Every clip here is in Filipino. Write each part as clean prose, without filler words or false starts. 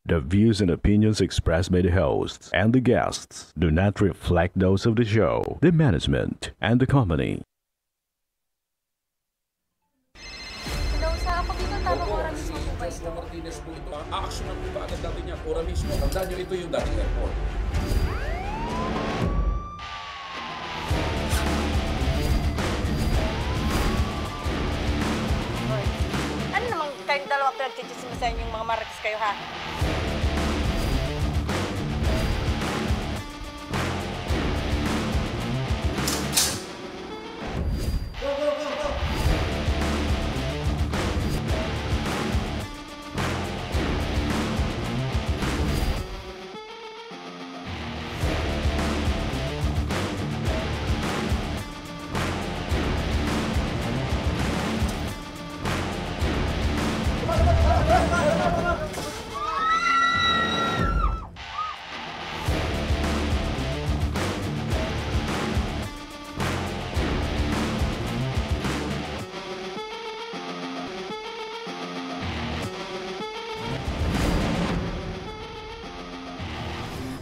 The views and opinions expressed by the hosts and the guests do not reflect those of the show, the management, and the company. Hello, sa ako dito, tama ko rin mismo po ba ito? Mr. Martinez po ito. Aaksyonan po ba agad natin niya? Pura mismo. Tandaan nyo, ito yung dating airport. Ano namang kayong dalawa pinagchichismisan yung mga marites kayo, ha?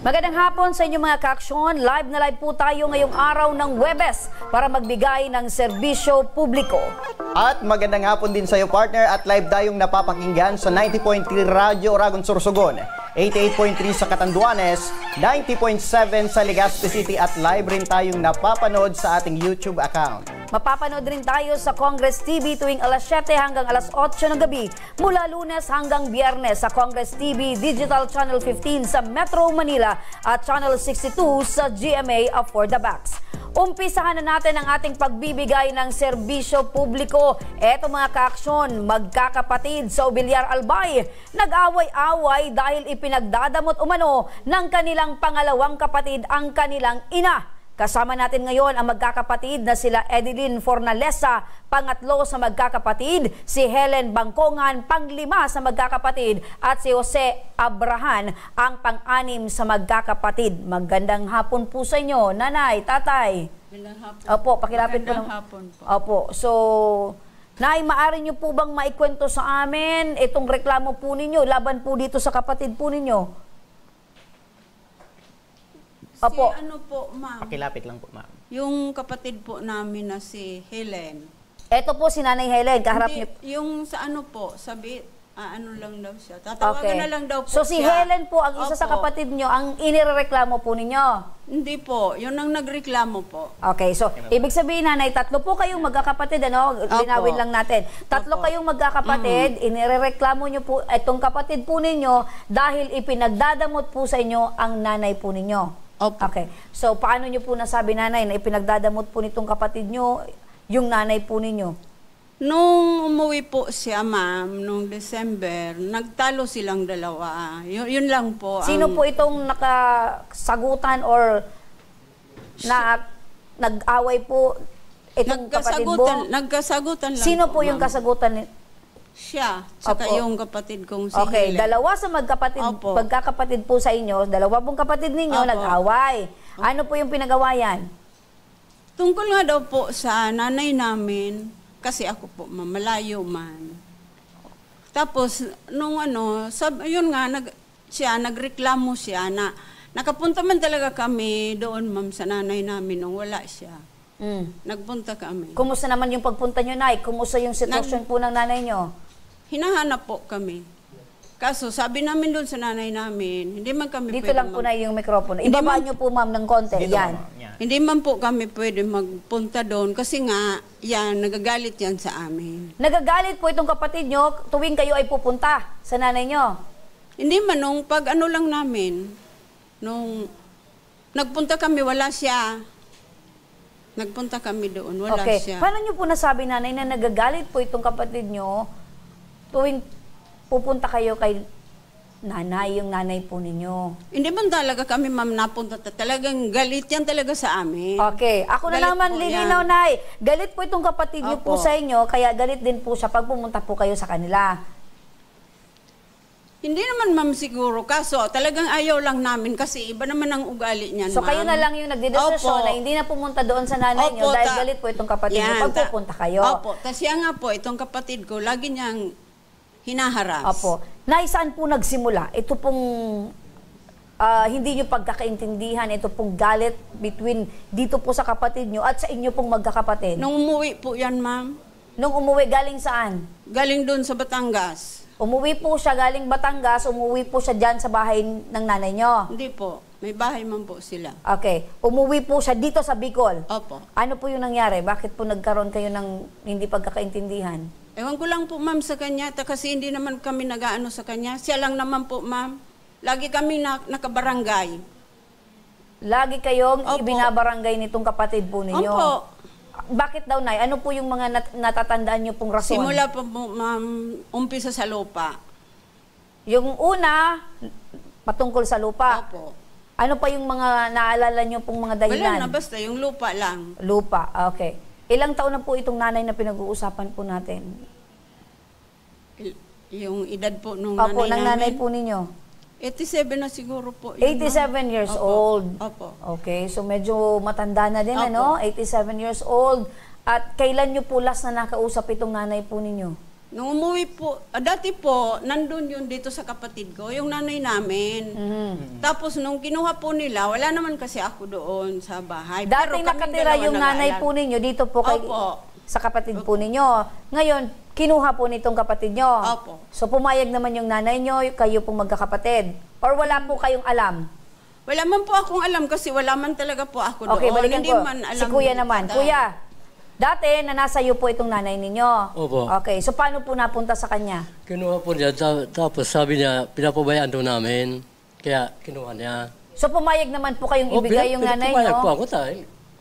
Magandang hapon sa inyong mga kaaksyon. Live na live po tayo ngayong araw ng Huwebes para magbigay ng serbisyo publiko. At magandang hapon din sa iyo, partner, at live tayong napapakinggan sa 90.3 Radyo Oragon Sorsogon, 88.3 sa Catanduanes, 90.7 sa Legazpi City at live rin tayong napapanood sa ating YouTube account. Mapapanood rin tayo sa Congress TV tuwing alas 7 hanggang alas 8 ng gabi mula Lunes hanggang Biyernes sa Congress TV Digital Channel 15 sa Metro Manila at Channel 62 sa GMA For The Backs. Umpisahan na natin ang ating pagbibigay ng serbisyo publiko. Eto mga kaaksyon, magkakapatid sa Obilyar Albay, nag-away-away dahil ipinagdadamot umano ng kanilang pangalawang kapatid ang kanilang ina. Kasama natin ngayon ang magkakapatid na sila Edeline Fornalesa, pangatlo sa magkakapatid, si Helen Bangkongan, panglima sa magkakapatid, at si Jose Abrahan, ang pang-anim sa magkakapatid. Magandang hapon po sa inyo, nanay, tatay. Magandang hapon. Opo, pakilapit po. Magandang hapon po. Opo, so, nay, maaari niyo po bang maikwento sa amin itong reklamo po ninyo, laban po dito sa kapatid po ninyo? Opo. Si ano po, ma'am? Pakilapit lang po, ma'am. Yung kapatid po namin na si Helen. Ito po si Nanay Helen, kaharap niyo. Yung sa ano po, sabi, ano lang daw siya. Tatawagan na lang daw po so, si siya. Helen po, ang isa sa Opo. kapatid niyo, ang inireklamo po ninyo? Hindi po, yun ang nagreklamo po. Okay, so, ibig sabihin, nanay, tatlo po kayong magkakapatid, ano? Linawin lang natin. Tatlo Opo. kayong magkakapatid, inireklamo niyo po, itong kapatid po ninyo, dahil ipinagdadamot po sa inyo ang nanay po ninyo. Opo. Okay, so, paano niyo po nasabi, nanay, na ipinagdadamot po nitong kapatid niyo, yung nanay po ninyo? Nung umuwi po siya, ma'am, nung December, nagtalo silang dalawa. Yun lang po. Sino po itong nakasagutan or na nag-away po itong kapatid mo? Nagkasagutan lang Sino po yung ma'am. kasagutan? Siya, saka Opo. yung kapatid kong si Okay, Helen. dalawa sa Opo. magkakapatid po sa inyo, dalawa pong kapatid ninyo Opo. nag-away. Ano po yung pinagawayan? Tungkol nga daw po sa nanay namin, kasi ako po mamalayo man. Tapos, nung ano, yun nga, nagreklamo siya na nakapunta man talaga kami doon, ma'am, sa nanay namin nung wala siya. Nagpunta kami. Kumusta naman yung pagpunta nyo, Nay? Kumusta yung sitwasyon po ng nanay nyo? Hinahanap po kami. Kaso, sabi namin doon sa nanay namin, hindi man kami Dito lang po na yung mikropono. Hindi Ibaba man- nyo po, ma'am, ng konti. Dito, Yan. ma'am. Yan. Hindi man po kami pwede magpunta doon kasi nga, yan, nagagalit yan sa amin. Nagagalit po itong kapatid nyo tuwing kayo ay pupunta sa nanay nyo. Hindi man, nung pag ano lang namin, nung nagpunta kami, wala siya. Nagpunta kami doon, wala Okay. siya. Paano nyo po nasabi, nanay, na nagagalit po itong kapatid nyo tuwing pupunta kayo kay nanay, yung nanay po ninyo? Hindi man talaga kami, ma'am, napunta. Talagang galit yan talaga sa amin. Okay. Ako na Galit naman, po lilinaw, yan. nay. Galit po itong kapatid nyo po Opo. sa inyo, kaya galit din po siya pag pumunta po kayo sa kanila. Hindi naman, ma'am, siguro. Kaso, talagang ayaw lang namin kasi iba naman ang ugali niyan, So ma'am. kayo na lang yung nagdidesisyon Opo. na hindi na pumunta doon sa nanay nyo Opo, dahil ta- galit po itong kapatid nyo Yan, pag pupunta kayo. Opo. Tapos yan nga po, itong kapatid ko, lagi niyang hinaharas. Opo. Nay, saan po nagsimula? Ito pong hindi nyo pagkakaintindihan, ito pong galit between dito po sa kapatid nyo at sa inyo pong magkakapatid. Nung umuwi po yan, ma'am, Nung umuwi, galing saan? galing doon sa Batangas. Umuwi po siya galing Batangas, umuwi po siya dyan sa bahay ng nanay nyo. Hindi po, may bahay man po sila. Okay. Umuwi po siya dito sa Bicol. Opo. Ano po yung nangyari? Bakit po nagkaroon kayo ng hindi pagkakaintindihan? Ewan ko lang po, ma'am, sa kanya, kasi hindi naman kami nag-aano sa kanya. Siya lang naman po, ma'am. Lagi kami nakabarangay. Lagi kayong Opo. ibinabarangay nitong kapatid po ninyo. Opo. Bakit daw, Nay? Ano po yung mga natatandaan nyo pong rason? Simula po, ma'am, umpisa sa lupa. Yung una, patungkol sa lupa. Opo. Ano pa yung mga naalala nyo pong mga dahilan? Wala na, basta yung lupa lang. Lupa, okay. Ilang taon na po itong nanay na pinag-uusapan po natin? Yung edad po nung Opo, nanay ng namin. nanay po ninyo. 87 na siguro po. yun, 87 ma'am. years Opo. old. Opo. Okay, so medyo matanda na din, Opo. ano? 87 years old. At kailan nyo po last na nakausap itong nanay po ninyo? Nung umuwi po, dati po, nandun yun dito sa kapatid ko, yung nanay namin. Tapos nung kinuha po nila, wala naman kasi ako doon sa bahay. Dating Pero kaming nakatira dalawa yung nanay nag-aalala. po ninyo dito po kay, Opo. sa kapatid po ninyo. Ngayon, kinuha po nitong kapatid nyo. Opo. So pumayag naman yung nanay nyo, kayo pong magkakapatid. Or wala po kayong alam? Wala man po akong alam kasi wala man talaga po ako Okay, doon. balikan Hindi ko. man alam Si Kuya ni naman. Tata. Kuya, dati nasa iyo po itong nanay ninyo. Opo. Okay, so paano po napunta sa kanya? Kinuha po niya, tapos sabi niya, pinapabayaan daw namin. Kaya kinuha niya. So pumayag naman po kayong ibigay yung nanay Pumayag po nyo? ako tayo.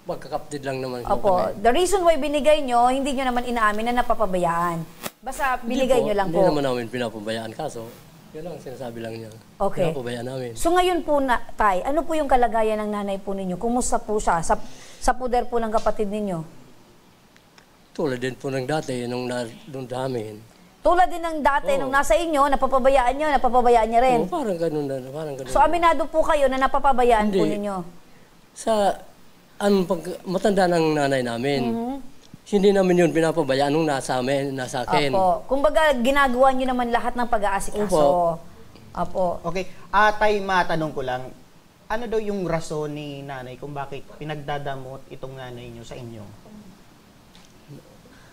Magkakapatid lang naman po Opo. kami. The reason why binigay nyo, hindi nyo naman inaamin na napapabayaan. Basta binigay nyo lang Hindi po. naman namin pinapabayaan. Kaso, yun lang sinasabi lang niya. Okay. Pinapabayaan namin. So ngayon po, Tay, ano po yung kalagayan ng nanay po ninyo? Kumusta po siya sa puder po ng kapatid ninyo? Tulad din po ng dati, nung doon namin. Tulad din ng dati, nung nasa inyo, napapabayaan nyo, napapabayaan niya rin. Oo, parang ganun na. Parang ganun. So aminado po kayo na napapabayaan po Hindi. ninyo? Sa pag matanda ng nanay namin, hindi namin yun pinapabayaan nung nasa amin, nasa akin. Opo. Kumbaga, ginagawa nyo naman lahat ng pag-aasikaso. Opo. Opo. Okay, Tay, matanong ko lang, ano daw yung rason ni nanay kung bakit pinagdadamot itong nanay nyo sa inyo?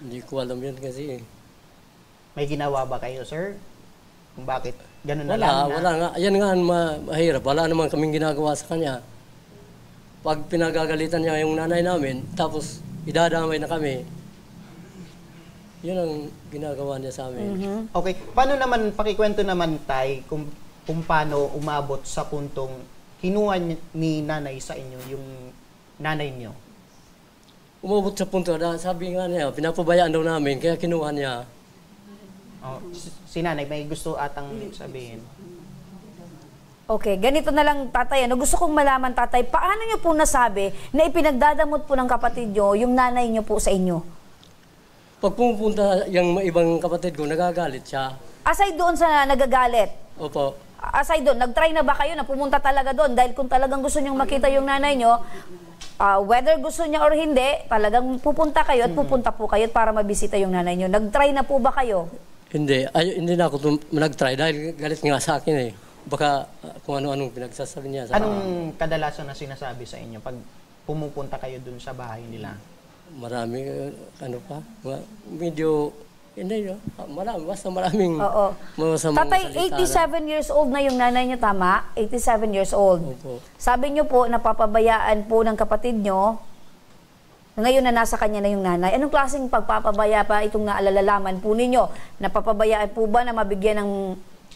Hindi ko alam yun kasi. May ginawa ba kayo, sir? Kung bakit ganun na lang na? Wala nga. Yan nga ang mahirap. Wala naman kaming ginagawa sa kanya. Pag pinagagalitan niya yung nanay namin, tapos idadamay na kami, yun ang ginagawa niya sa amin. Okay, paano naman, pakikwento naman, Tay, kung paano umabot sa puntong kinuha ni nanay sa inyo yung nanay niyo? Umabot sa punto na sabi nga niya, pinapabayaan daw namin, kaya kinuha niya. Oh, si nanay, may gusto atang sabihin. Okay, ganito na lang, tatay. Ano, gusto kong malaman, tatay, paano nyo po nasabi na ipinagdadamot po ng kapatid nyo yung nanay nyo po sa inyo? Pag pumupunta yung ibang kapatid ko, nagagalit siya. Aside doon sa nagagalit, Opo. aside doon, nag-try na ba kayo na pumunta talaga doon? Dahil kung talagang gusto nyong makita yung nanay nyo, whether gusto niya or hindi, talagang pupunta kayo at pupunta po kayo para mabisita yung nanay nyo. Nag-try na po ba kayo? Hindi. Hindi na ako nag-try dahil galit nga sa akin eh. Baka kung ano-anong pinagsasabi niya sa Anong kadalasan na sinasabi sa inyo pag pumupunta kayo dun sa bahay nila? marami, ano pa, medyo, hindi yun, marami, basta maraming Oo. masamang Tatay, salita 87 years old na yung nanay niyo, tama? 87 years old. Opo. Sabi niyo po, napapabayaan po ng kapatid niyo, ngayon na nasa kanya na yung nanay. Anong klaseng pagpapabaya pa itong naalalalaman po ninyo? Napapabayaan po ba na mabigyan ng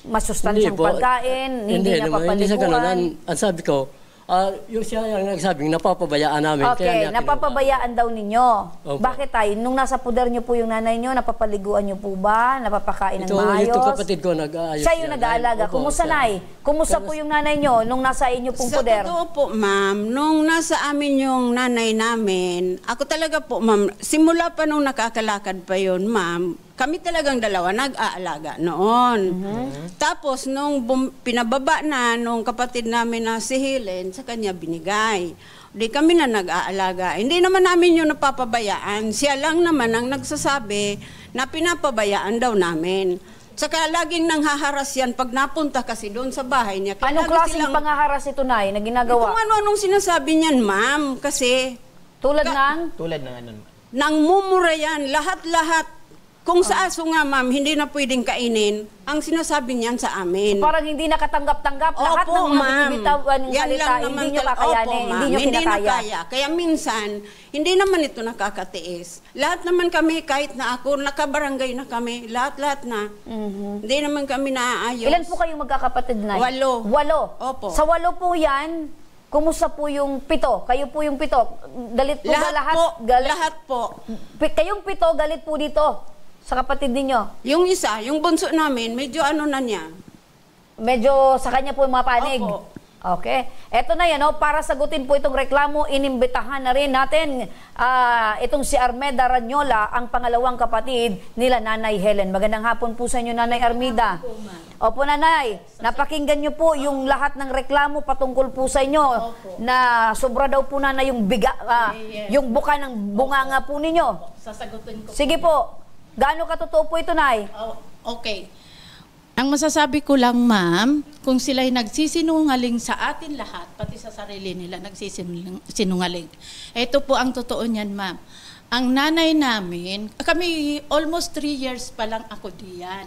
masustansyang po. pagkain? Hindi niya Hindi sa ganun. papaliguan? Ang sabi ko, yung siya yung nagsabing napapabayaan namin. Okay, napapabayaan daw ninyo. Opo. Bakit tayo? Nung nasa puder niyo po yung nanay niyo, napapaliguan niyo po ba? Napapakain ng maayos? Itong kapatid ko nag-aayos. Siya yung yan. nag-aalaga. Opo, Kumusta, siya. Nay? Kumusta po yung nanay niyo nung nasa inyo pong Sa puder? totoo po, ma'am, nung nasa amin yung nanay namin, ako talaga po, ma'am, simula pa nung nakakalakad pa yun, ma'am, kami talagang dalawa nag-aalaga noon. Tapos, nung pinababa na nung kapatid namin na si Helen, sa kanya binigay. Di kami na nag-aalaga. Hindi naman namin yun napapabayaan. Siya lang naman ang nagsasabi na pinapabayaan daw namin. Saka laging nanghaharas yan pag napunta kasi doon sa bahay niya. Kaya Anong lagi klaseng pangaharas ito, Nay, na ginagawa? Kung ano-anong sinasabi niyan, ma'am. Kasi Tulad ng? Tulad ng ano? nang mumura yan, lahat-lahat. Kung sa aso nga, ma'am, hindi na pwedeng kainin, ang sinasabi niyan sa amin. Parang hindi nakatanggap-tanggap lahat Opo, ng mga ma'am. binibitawan ng Yan salita, lang hindi naman nyo tal- kakayanin, Opo, hindi ma'am. nyo Hindi na kinakaya. kaya. Kaya minsan, hindi naman ito nakakatiis. Lahat naman kami, kahit na ako, nakabarangay na kami, lahat-lahat na. Hindi naman kami naaayos. Ilan po kayong magkakapatid, Nay? 8. 8? Opo. Sa 8 po yan, kumusta po yung 7? Kayo po yung 7. Galit po ba lahat? po, lahat po. Kayong 7, galit po dito sa kapatid ninyo. Yung isa, yung bunso namin, medyo ano na niya. Medyo sa kanya po yung mga panig. Opo. Okay. Eto na yan, para sagutin po itong reklamo, inimbitahan na rin natin itong si Armeda Ranyola, ang pangalawang kapatid nila Nanay Helen. Magandang hapon po sa inyo, Nanay Armida. Opo, Nanay. Napakinggan nyo po yung lahat ng reklamo patungkol po sa inyo. Opo. Na sobra daw po, Nanay, yung yung buka ng bunganga po ninyo. Sasagutin ko. Sige po. Gaano katotoo po ito, Nay? Oh, okay. Ang masasabi ko lang, ma'am, kung sila'y nagsisinungaling sa atin lahat, pati sa sarili nila, nagsisinungaling. Ito po ang totoo niyan, ma'am. Ang nanay namin, kami almost 3 years pa lang ako diyan.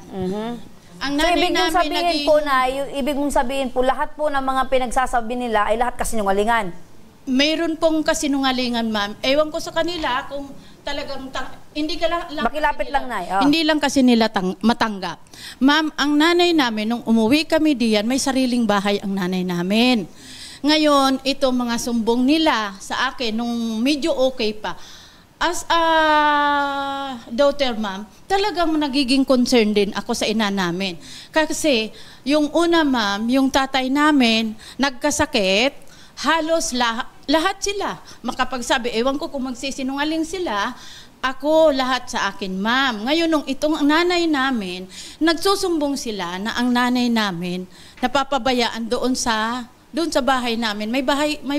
Ang So, nanay ibig mong namin sabihin po, Nay, ibig mong sabihin po, lahat po ng mga pinagsasabi nila ay lahat kasinungalingan. mayroon pong kasinungalingan, ma'am. Ewan ko sa kanila kung talagang hindi ka lang Makilapit lang, Nay. Oh. Hindi lang kasi nila matanggap. Ma'am, ang nanay namin nung umuwi kami diyan, may sariling bahay ang nanay namin. Ngayon, ito mga sumbong nila sa akin nung medyo okay pa. As a daughter, ma'am, talagang nagiging concerned din ako sa ina namin. Kasi yung una, ma'am, yung tatay namin nagkasakit, halos lahat sila makapagsabi. Ewan ko kung magsisinungaling sila. Ako, lahat sa akin, ma'am. Ngayon, nung itong nanay namin, nagsusumbong sila na ang nanay namin napapabayaan doon sa bahay namin. May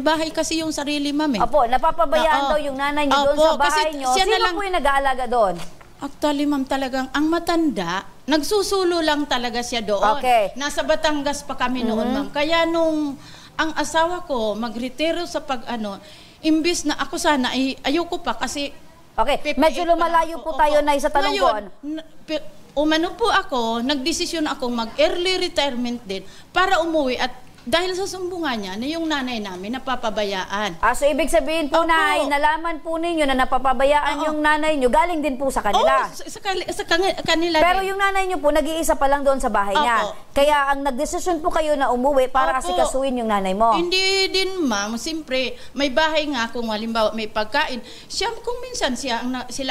bahay kasi yung sarili, ma'am. Opo, napapabayaan daw yung nanay niyo doon sa bahay niyo. Sino po yung nag-aalaga doon? Actually, ma'am, talagang ang matanda, nagsusulo lang talaga siya doon. Okay. Nasa Batangas pa kami noon, ma'am. Kaya nung ang asawa ko mag-retiro sa imbis na ako sana, ayoko pa kasi Okay, medyo lumalayo po tayo na sa tanong ko. Umano po ako, nagdesisyon akong mag-early retirement din para umuwi at dahil sa sumbungan niya na yung nanay namin napapabayaan. So ibig sabihin po, Nay, nalaman po ninyo na napapabayaan yung nanay niyo, galing din po sa kanila. Sa kanila Pero din. yung nanay niyo po, nag-iisa pa lang doon sa bahay niya. Kaya ang nagdesisyon po kayo na umuwi para asikasuhin yung nanay mo. Hindi din, ma'am. Siyempre, may bahay nga kung halimbawa may pagkain. Kung minsan sila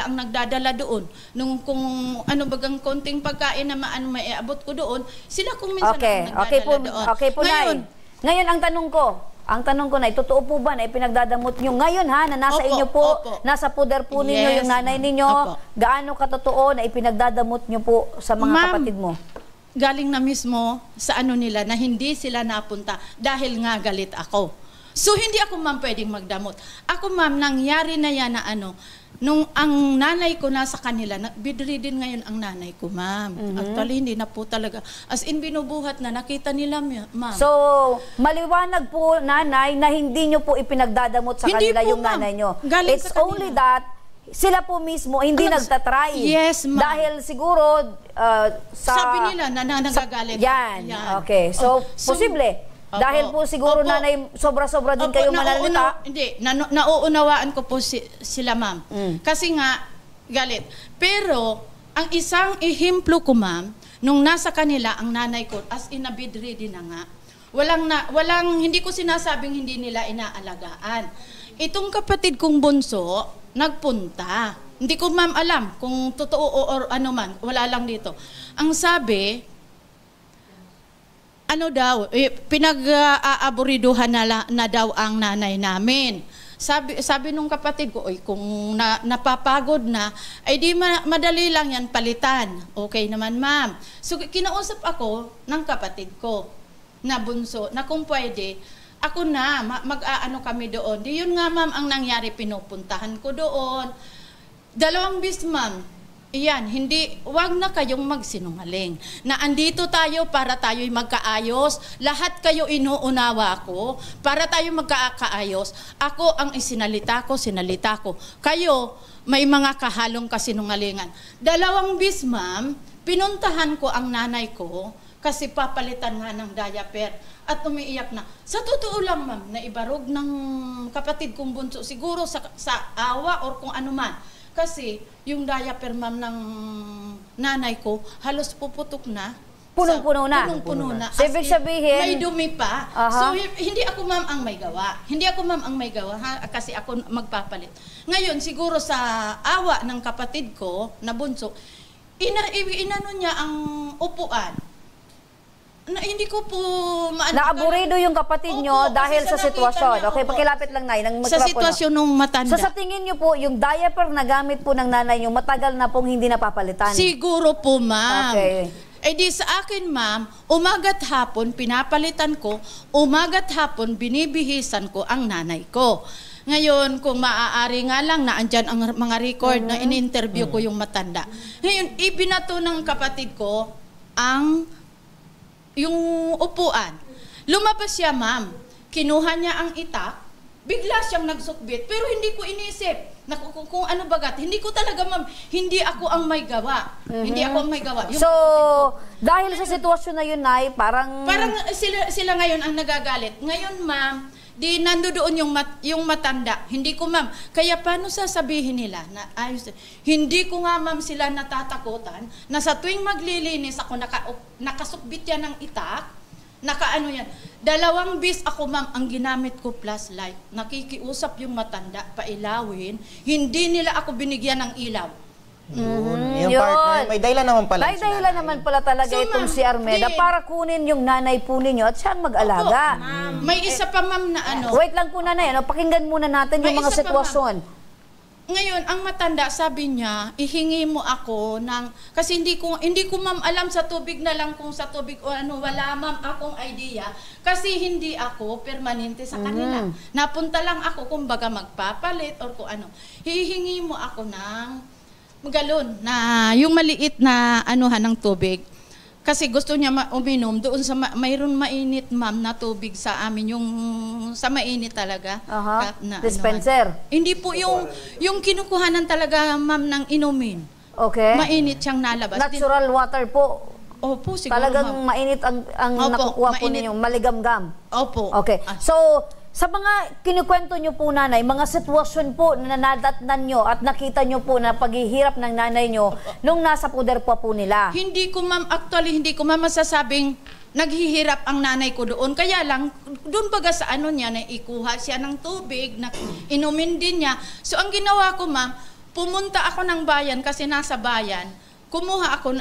ang nagdadala doon. Kung ano bagang konting pagkain na may iabot ko doon, sila kung minsan ang nagdadala doon. Okay po, Nay. Ngayon, ang tanong ko na, totoo po ba na ipinagdadamot nyo ngayon na nasa inyo po, nasa poder po ninyo yung nanay ninyo, gaano katotoo na ipinagdadamot nyo po sa mga kapatid mo? Galing na mismo sa nila na hindi sila napunta dahil nga galit ako. So, hindi ako, ma'am, pwedeng magdamot. Ako, ma'am, nangyari na yan na nung ang nanay ko nasa kanila, bedridden ngayon ang nanay ko, ma'am. Actually, hindi na po talaga. As in, binubuhat na, nakita nila, ma'am. So, maliwanag po, Nanay, na hindi nyo po ipinagdadamot sa Hindi kanila po, yung ma'am. nanay nyo. Galing It's sa kanila. only that sila po mismo hindi nagtatry. Yes, ma'am. Dahil siguro sa... Sabi nila na nagagalit. Yan. Okay. So, posible. Dahil po siguro, Nanay, sobra-sobra din kayo manalita. Hindi, nauunawaan ko po sila, ma'am. Kasi nga, galit. Pero, ang isang ehemplo ko, ma'am, nung nasa kanila, ang nanay ko, as in a bedridden na nga, hindi ko sinasabing hindi nila inaalagaan. Itong kapatid kong bunso, nagpunta. Hindi ko, ma'am, alam kung totoo or ano man, wala lang dito. Ang sabi, pinag-aaburiduhan na daw ang nanay namin. Sabi nung kapatid ko, kung napapagod na, ay di madali lang yan palitan. Okay naman, ma'am. So, kinausap ako ng kapatid ko na bunso, na kung pwede, ako na, mag-aano kami doon. Di yun nga, ma'am, ang nangyari, pinupuntahan ko doon. 2 bis, ma'am. Iyan, wag na kayong magsinungaling. Na andito tayo para tayo'y magkaayos. Lahat kayo inuunawa ko para tayo magkaayos. Ako ang sinalita ko. Kayo, may mga kahalong kasinungalingan. 2 bis, ma'am, pinuntahan ko ang nanay ko kasi papalitan nga ng diaper at umiiyak na. Sa totoo lang, ma'am, na ibarog ng kapatid kong bunso, siguro sa awa or kung ano man. Kasi yung diaper, ma'am, ng nanay ko, halos puputok na. Punong-puno na. Punong-puno na. So, ibig sabihin, may dumi pa. So, hindi ako, ma'am, ang may gawa. Kasi ako magpapalit. Ngayon, siguro sa awa ng kapatid ko na bunso, inano niya ang upuan. Hindi ko po naaburido yung kapatid nyo dahil sa sitwasyon. Okay, pakilapit lang, Nay, ng mikropono. Sa sitwasyon nung matanda. So sa tingin nyo po, yung diaper na gamit po ng nanay nyo, matagal na pong hindi napapalitan? Siguro po, ma'am. Okay. Di sa akin, ma'am, umaga't hapon pinapalitan ko, umaga't hapon binibihisan ko ang nanay ko. Ngayon, kung maaari nga lang na andyan ang mga record na in-interview ko yung matanda. Ngayon, ibinato ng kapatid ko yung upuan. Lumabas siya, ma'am. Kinuha niya ang itak. Bigla siyang nagsukbit. Pero hindi ko inisip. Kung ano bagat. Hindi ko talaga, ma'am. Hindi ako ang may gawa. Hindi ako ang may gawa. So, dahil sa sitwasyon na yun, Nay, parang sila ngayon ang nagagalit. Ngayon, ma'am, di nandoon yung matanda. Hindi ko, ma'am. Kaya paano sasabihin nila na ayos? Hindi ko nga, ma'am, sila natatakutan na sa tuwing maglilinis ako nakasukbit yan ng itak, nakaano yan. 2 bis ako, ma'am, ang ginamit ko flashlight. Nakikiusap yung matanda, pailawin. Hindi nila ako binigyan ng ilaw. Yung partner, may dahilan naman pala. May dahilan naman pala talaga itong si Armeda para kunin yung nanay po ninyo at siyang mag-alaga. May isa pa, ma'am, na ano. Wait lang po, nanay. Pakinggan muna natin yung mga sitwasyon. Ngayon, ang matanda, sabi niya, ihingi mo ako ng, kasi hindi ko ma'am alam sa tubig na lang kung sa tubig o ano, wala, ma'am, akong idea. Kasi hindi ako permanente sa kanila. Napunta lang ako, kumbaga magpapalit or kung ano. Hihingi mo ako ng galon na yung maliit na anuhan ng tubig. Kasi gusto niya uminom doon sa mayroon mainit, ma'am, na tubig sa amin, yung sa mainit talaga. Dispenser. Hindi po yung kinukuhanan talaga, ma'am, ng inumin. Okay. Mainit siyang nalabas. Natural water po. Opo, siguro, talagang ma'am. mainit ang nakukuha po ninyo, maligam-gam. Opo. Okay. So, sa mga kinukwento nyo po, nanay, mga sitwasyon po na nadatnan nyo at nakita nyo po na paghihirap ng nanay nyo nung nasa puder pa po nila. Hindi ko, ma'am, masasabing naghihirap ang nanay ko doon. Kaya lang, doon baga sa ano niya, na ikuha siya ng tubig, na inumin din niya. So, ang ginawa ko, ma'am, pumunta ako ng bayan kasi nasa bayan. Kumuha ako,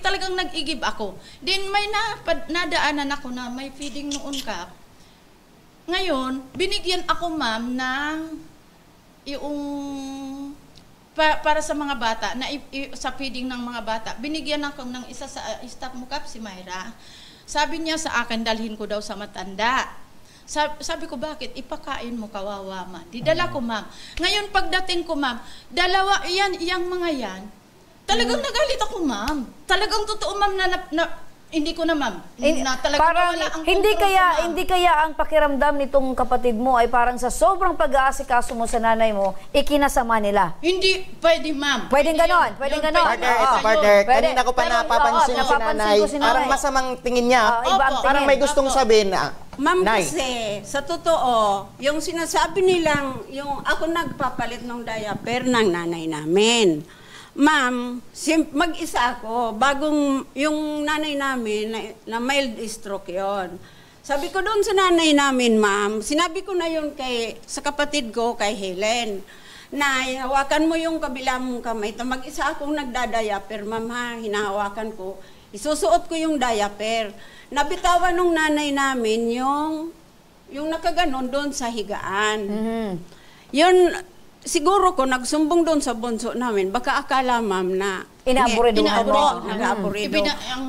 talagang nag-igib ako. Then may nadaanan ako na may feeding noon ka. Ngayon, binigyan ako, ma'am, ng yung para sa mga bata, na sa feeding ng mga bata. Binigyan ako ng isa sa staff mo, Kap, si Myra. Sabi niya sa akin, dalhin ko daw sa matanda. Sabi ko, bakit? Ipakain mo, kawawa, man. Didala ko, ma'am. Ngayon, pagdating ko, ma'am, iyang mga yan, talagang nagalit ako, ma'am. Talagang totoo, ma'am, hindi ko na, ma'am. Parang hindi kaya ang pakiramdam nitong kapatid mo ay parang sa sobrang pag-aasikaso mo sa nanay mo, ikinasama nila. Hindi pwede, ma'am. Pwedeng ganon. Partner, kanina ko pa napapansin si nanay. Parang masamang tingin niya. Parang may gustong sabihin na, ma'am, kasi sa totoo, yung sinasabi nilang, yung ako nagpapalit ng diaper ng nanay namin. Ma'am, mag-isa ako. Bagong yung nanay namin, na mild stroke yon. Sabi ko doon sa nanay namin, ma'am, sinabi ko na yun sa kapatid ko, kay Helen, na hawakan mo yung kabila mong kamay. Mag-isa akong nagdadiaper, ma'am, ha, hinahawakan ko. Isusuot ko yung diaper. Nabitawan nung nanay namin yung nakaganon doon sa higaan. Yun, siguro ko nagsumbong doon sa bunso namin, baka akala, ma'am, na inaaburiduhan mo. Nag-aburido.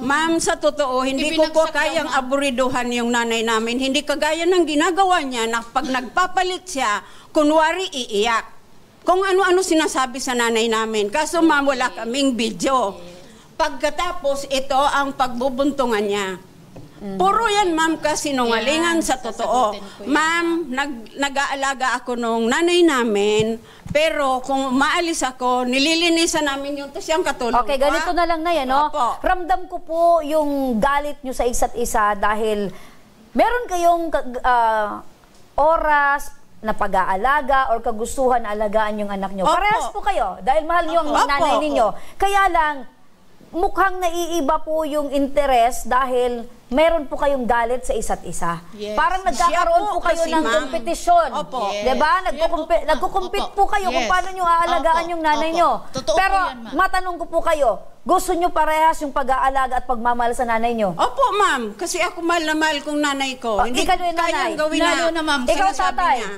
Ma'am, sa totoo, hindi ko po kayang aburiduhan yung nanay namin. Hindi kagaya ng ginagawa niya na pag nagpapalit siya, kunwari iiyak. kung ano-ano sinasabi sa nanay namin. Kaso ma'am, wala kaming video. Pagkatapos, ito ang pagbubuntungan niya. Puro yan, ma'am, kasinungalingan sa totoo. Ma'am, nag-aalaga ako nung nanay namin, pero kung maalis ako, nililinisan namin yung tas yung katulong. Okay, ganito na lang na yan, no? Opo. Ramdam ko po yung galit nyo sa isa't isa dahil meron kayong oras na pag-aalaga or kagustuhan na alagaan yung anak nyo. Opo. Parehas po kayo dahil mahal nyo ang Opo. nanay ninyo. Kaya lang, mukhang naiiba po yung interes dahil meron po kayong galit sa isa't isa. Yes. Parang nagkakaroon Siya po po kayo kasi, ng ma'am. kompetisyon. Opo. Yes. Diba? Opo. Nagkukumpit Opo. po kayo kung Yes. paano nyo aalagaan Opo. yung nanay Opo. nyo. Totoo Pero po yan, ma'am. matanong ko po kayo, gusto nyo parehas yung pag-aalaga at pagmamahal sa nanay nyo? Opo, ma'am. Kasi ako mahal na mahal kong nanay ko. Oh, ikaw yung nanay. kayang gawin Lalo na, ma'am. Ikaw, sinasabi tatay. niya.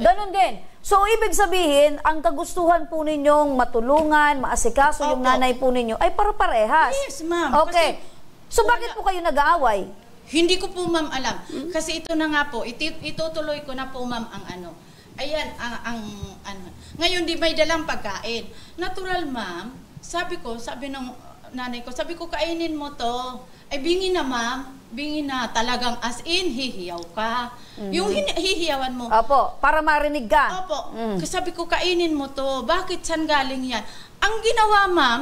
Ganun din. So, ibig sabihin, ang kagustuhan po ninyong matulungan, maasikaso yung Opo. nanay po ninyo, ay para-parehas. Yes, ma'am. Okay. So, bakit po kayo nag-aaway? Hindi ko po, ma'am, alam. Kasi ito na nga po, itutuloy ko na po, ma'am, ang ano. Ayan, ano. Ngayon, di may dalang pagkain. Natural, ma'am. Sabi ng nanay ko, sabi ko, kainin mo to. Ay, bingi na, ma'am. Bingi na. Talagang as in, hihiyaw ka. Yung hihiyawan mo. Opo, para marinig ka. Opo. Kasi sabi ko, kainin mo to. Bakit saan galing yan? Ang ginawa, ma'am,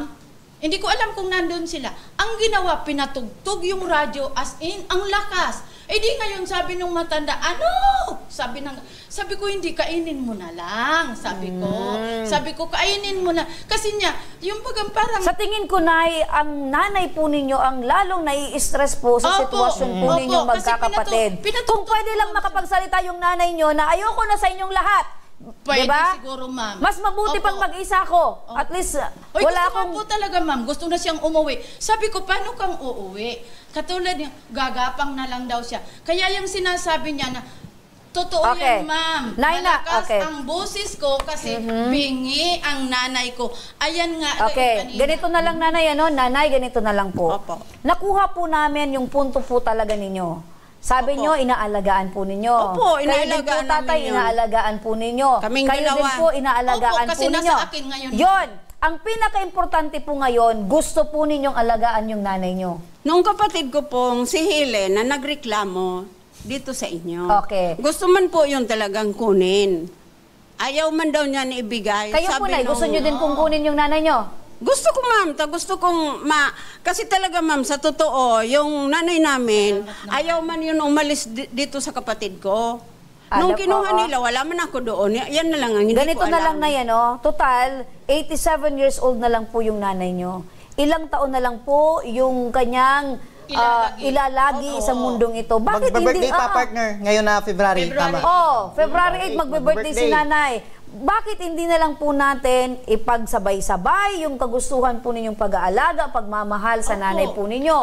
hindi ko alam kung nandun sila. Ang ginawa, pinatugtog yung radyo as in, ang lakas. Eh di ngayon, sabi nung matanda, ano? Sabi ko, hindi, kainin mo na lang. Sabi ko, kainin mo na. Kasi niya, yung bagang parang... Sa tingin ko, Nay, ang nanay po ninyo ang lalong nai-stress po sa Opo. sitwasyon po Opo, ninyong kasi magkakapatid. pinatutog Kung pwede lang makapagsalita yung nanay nyo na ayoko na sa inyong lahat. Pwede Diba? siguro, ma'am. Mas mabuti Opo. pang mag-isa ko. At least, Oy, wala gusto akong... nga po talaga, ma'am. Gusto na siyang umuwi. Sabi ko, paano kang uuwi? Katulad niya, gagapang na lang daw siya. Kaya yung sinasabi niya na, totoo Okay. yan, ma'am. Naina, Malakas okay. ang boses ko kasi bingi ang nanay ko. Ayan nga. Okay, kanina. ganito na lang nanay, ano? Nanay, ganito na lang po. Opo. Nakuha po namin yung punto po talaga ninyo. Sabi Opo. nyo, inaalagaan po ninyo. Opo, Kayo din po, inaalagaan tatay, namin yun. inaalagaan po ninyo. Kaming Kayo din dalawa. po, inaalagaan Opo, kasi po ninyo. nasa akin ngayon. Yun, ang pinaka-importante po ngayon, gusto po ninyong alagaan yung nanay nyo. Nung kapatid ko pong si Helen na nagreklamo dito sa inyo. Okay. Gusto man po yun talagang kunin. Ayaw man daw niya ibigay. Kayo po, Nay, gusto nyo din pong kunin yung nanay nyo? Gusto ko, ma'am. Gusto kong kasi talaga, ma'am, sa totoo, yung nanay namin, ayaw man yun umalis dito sa kapatid ko. Nung kinuha oo. nila, wala man ako doon. Yan na lang ang hindi Ganito ko alam. na lang na yan, oh. Total, 87 years old na lang po yung nanay nyo. Ilang taon na lang po yung kanyang ilalagi sa mundong ito. Bakit hindi? Magbe-birthday pa, partner, ngayon na February. Tama. February 8, magbe-birthday si nanay. Bakit hindi na lang po natin ipagsabay-sabay yung kagustuhan po ninyong pag-aalaga, pagmamahal sa nanay po ninyo?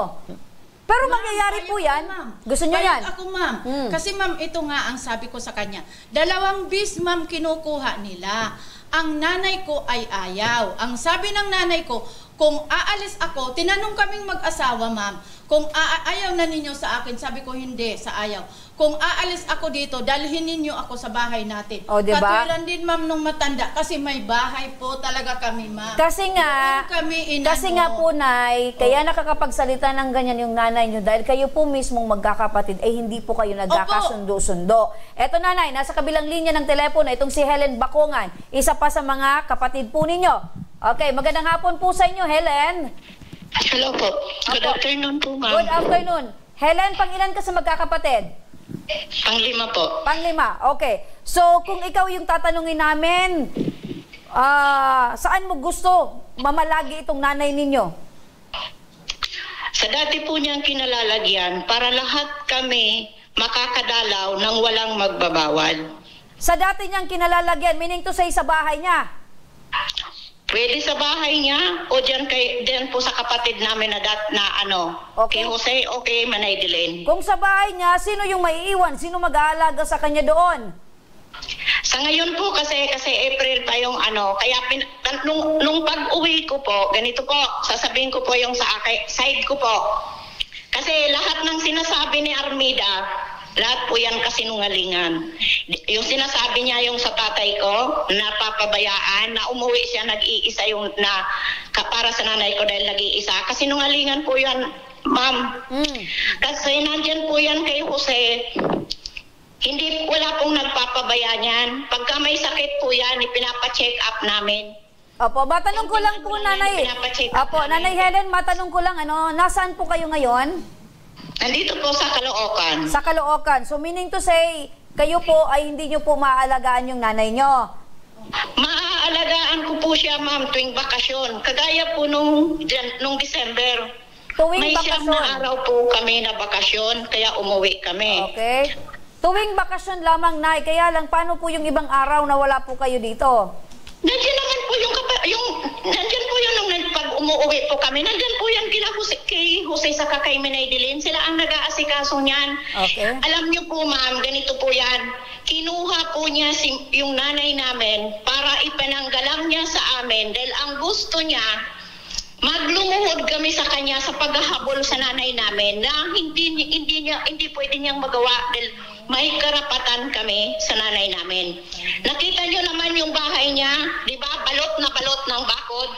Pero mangyayari po yan. Gusto nyo yan? Ako, ma'am. Kasi, ma'am, ito nga ang sabi ko sa kanya. 2 bis, ma'am, kinukuha nila. Ang nanay ko ay ayaw. Ang sabi ng nanay ko, kung aalis ako, tinanong kaming mag-asawa, ma'am, kung ayaw na ninyo sa akin, sabi ko hindi, sa ayaw. Kung aalis ako dito, dalhin ninyo ako sa bahay natin. O, diba? Katulad din, ma'am, nung matanda, kasi may bahay po talaga kami, ma'am. Kasi nga, Doon kami inano. kasi nga po, Nay, kaya nakakapagsalita ng ganyan yung nanay nyo dahil kayo po mismong magkakapatid ay hindi po kayo nagkakasundo-sundo. Eto, nanay, nasa kabilang linya ng telepono, itong si Helen Bacongan, isa pa sa mga kapatid po ninyo. Okay, magandang hapon po sa inyo, Helen. Hello po. Good afternoon po, ma'am. Good afternoon. Helen, pangilan ka sa magkakapatid? Pang-5 po. Pang-5. Okay. So, kung ikaw yung tatanungin namin, saan mo gusto mamalagi itong nanay ninyo? Sa dati po niyang kinalalagyan para lahat kami makakadalaw ng walang magbabawal. Sa dati niyang kinalalagyan, meaning to say sa bahay niya? Pwede sa bahay niya o diyan po sa kapatid namin na Okay. kay Jose o kay Manay Dilen. Kung sa bahay niya, sino yung maiiwan? Sino mag-aalaga sa kanya doon? Sa ngayon po kasi April pa yung kaya nung pag-uwi ko po, ganito po, sasabihin ko po yung sa side ko po. Kasi lahat ng sinasabi ni Armida, Lahat po yan kasinungalingan. Yung sinasabi niya yung sa tatay ko, napapabayaan, na umuwi siya nag-iisa yung para sa nanay ko dahil nag-iisa. Kasinungalingan po yan, ma'am. Kasi nandyan po yan kay Jose. Wala pong nagpapabaya niyan. Pagka may sakit po yan, ipinapa-check up namin. Opo, matanong ko lang po, Nanay. Opo, Nanay Helen, matanong ko lang, nasaan po kayo ngayon? Nandito po sa Caloocan. Sa Caloocan. So meaning to say, kayo po ay hindi nyo po maaalagaan yung nanay nyo? Maaalagaan ko po siya, ma'am, tuwing bakasyon. Kagaya po nung December. Tuwing may bakasyon? May siyang araw po kami na bakasyon, kaya umuwi kami. Okay. Tuwing bakasyon lamang, Nay. Kaya lang, paano po yung ibang araw na wala po kayo dito? Nandiyan naman po nandiyan po yun nung pag umuwi po kami. Nandiyan po yan kay Jose sa kay Minay Sila ang nag-aasikaso niyan. Okay. Alam niyo po, ma'am, ganito po yan. Kinuha po niya yung nanay namin para ipananggalang niya sa amin dahil ang gusto niya, maglumuhod kami sa kanya sa paghahabol sa nanay namin na hindi pwede niyang magawa dahil may karapatan kami sa nanay namin. Nakita niyo naman yung bahay niya, di ba? Balot na balot ng bakod.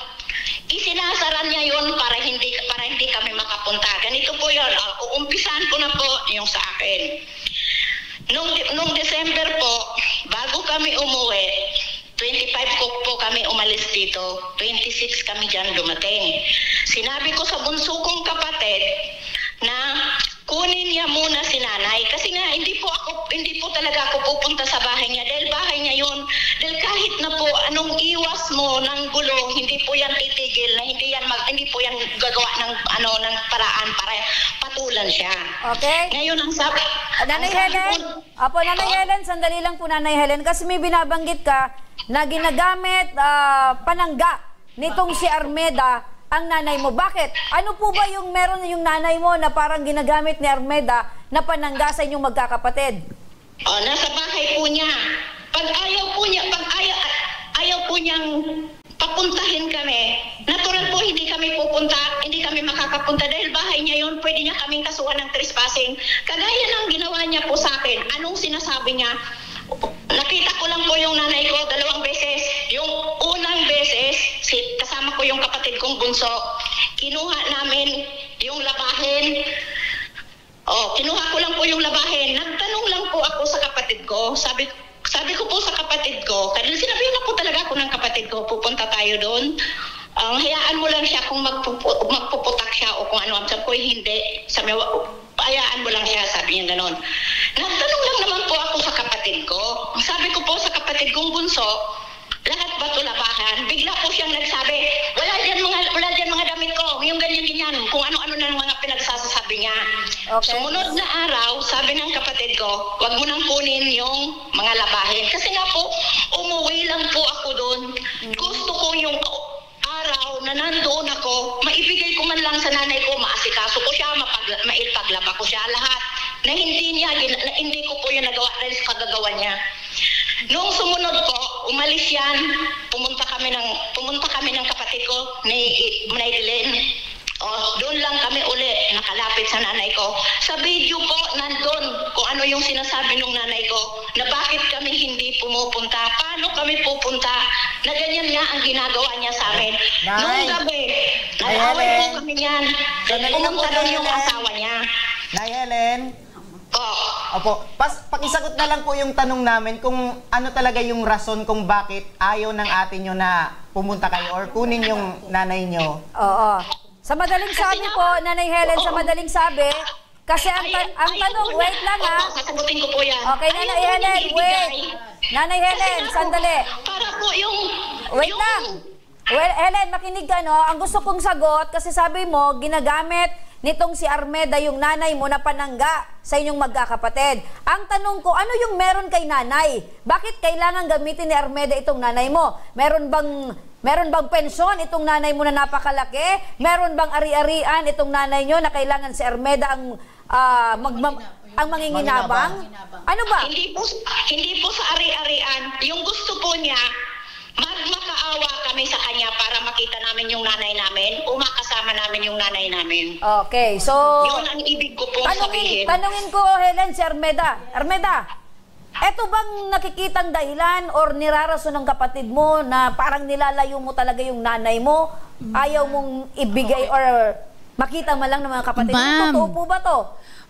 Isinasaran niya yon para hindi kami makapunta. Ganito po yun. Uumpisahan ko na po yung sa akin. Nung December po, bago kami umuwi, 25 po kami umalis dito. 26 kami dyan dumating. Sinabi ko sa bunso kong kapatid na kunin niya muna si nanay. Kasi nga, hindi po talaga ako pupunta sa bahay niya. Dahil bahay niya yun. Dahil kahit na po anong iwas mo ng gulo, hindi po yan titigil na hindi po yan gagawa ng paraan para patulan siya. Okay. Ngayon ang sabi. Nanay Helen. Nanay Helen, sandali lang po, Nanay Helen. Kasi may binabanggit ka na ginagamit panangga nitong si Armeda ang nanay mo. Bakit? Ano po ba yung meron yung nanay mo na parang ginagamit ni Armeda na panangga sa inyong magkakapatid? Nasa bahay po niya. Pag ayaw po niyang papuntahin kami, natural po hindi kami makakapunta dahil bahay niya yun, pwede niya kaming kasuhan ng trespassing. Kagaya ng ginawa niya po sa akin, anong sinasabi niya? Nakita ko lang po yung nanay ko 2 beses. Yung unang beses, kasama ko yung kapatid kong bunso. Kinuha namin yung labahin. Kinuha ko lang po yung labahin. Nagtanong lang po ako sa kapatid ko. Sabi ko po sa kapatid ko, kasi sinabihan na po talaga ako ng kapatid ko, pupunta tayo doon. Hayaan mo lang siya kung magpuputak siya o kung ano. Sabi ko, hindi. Hayaan mo lang siya, sabi niya gano'n. Nagtanong lang naman po ako sa kapatid ko. Sabi ko po sa kapatid kong bunso, lahat ba ito labahan? Bigla po siyang nagsabi, wala dyan mga damit ko, yung ganyan-ganyan, kung ano-ano na mga pinagsasasabi niya. Okay. Sumunod na araw, sabi ng kapatid ko, wag mo nang kunin yung mga labahin. Kasi nga po, umuwi lang po ako doon. Gusto ko yung araw na nandoon ako, maibigay ko man lang sa nanay ko, maasikaso ko siya, maipaglaba ko siya, lahat. Na hindi ko po yung nagawa dahil sa kagagawa niya. Noong sumunod po, umalis yan, pumunta kami ng kapatid ko, ni Dilin. Doon lang kami uli, nakalapit sa nanay ko. Sa video po, nandun kung ano yung sinasabi ng nanay ko, na bakit kami hindi pumupunta, paano kami pupunta, na ganyan nga ang ginagawa niya sa amin. Noong gabi, nag-away po kami niyan. Pumunta doon yung asawa niya. Nay Helen? Opo. Pakisagot na lang po yung tanong namin kung ano talaga yung rason kung bakit ayaw ng ate nyo na pumunta kayo or kunin yung nanay nyo. Oo. Sa madaling sabi po, Nanay Helen, sa madaling sabi, kasi ang tanong, wait lang ha. Sasagutin ko po yan. Okay, Nanay Helen, wait. Nanay Helen, sandali. Para po yung... Wait lang. Well, Helen, makinig ka, no? Ang gusto kong sagot, kasi sabi mo, ginagamit nitong si Armeda yung nanay mo na panangga sa inyong magkakapatid. Ang tanong ko, ano yung meron kay nanay? Bakit kailangan gamitin ni Armeda itong nanay mo? Meron bang pensyon itong nanay mo na napakalaki? Meron bang ari-arian itong nanay nyo na kailangan si Armeda ang manginginabang? Ano ba? Hindi po sa ari-arian. Yung gusto po niya, Magmakaawa kami sa kanya para makita namin yung nanay namin o makasama namin yung nanay namin. Okay, so... Yun ang ibig ko pong sabihin. Tanungin ko, Helen, si Armeda. Armeda, eto bang nakikitang dahilan or nirarason ng kapatid mo na parang nilalayo mo talaga yung nanay mo? Ayaw mong ibigay or makita mo lang ng mga kapatid mo? Totoo po ba to?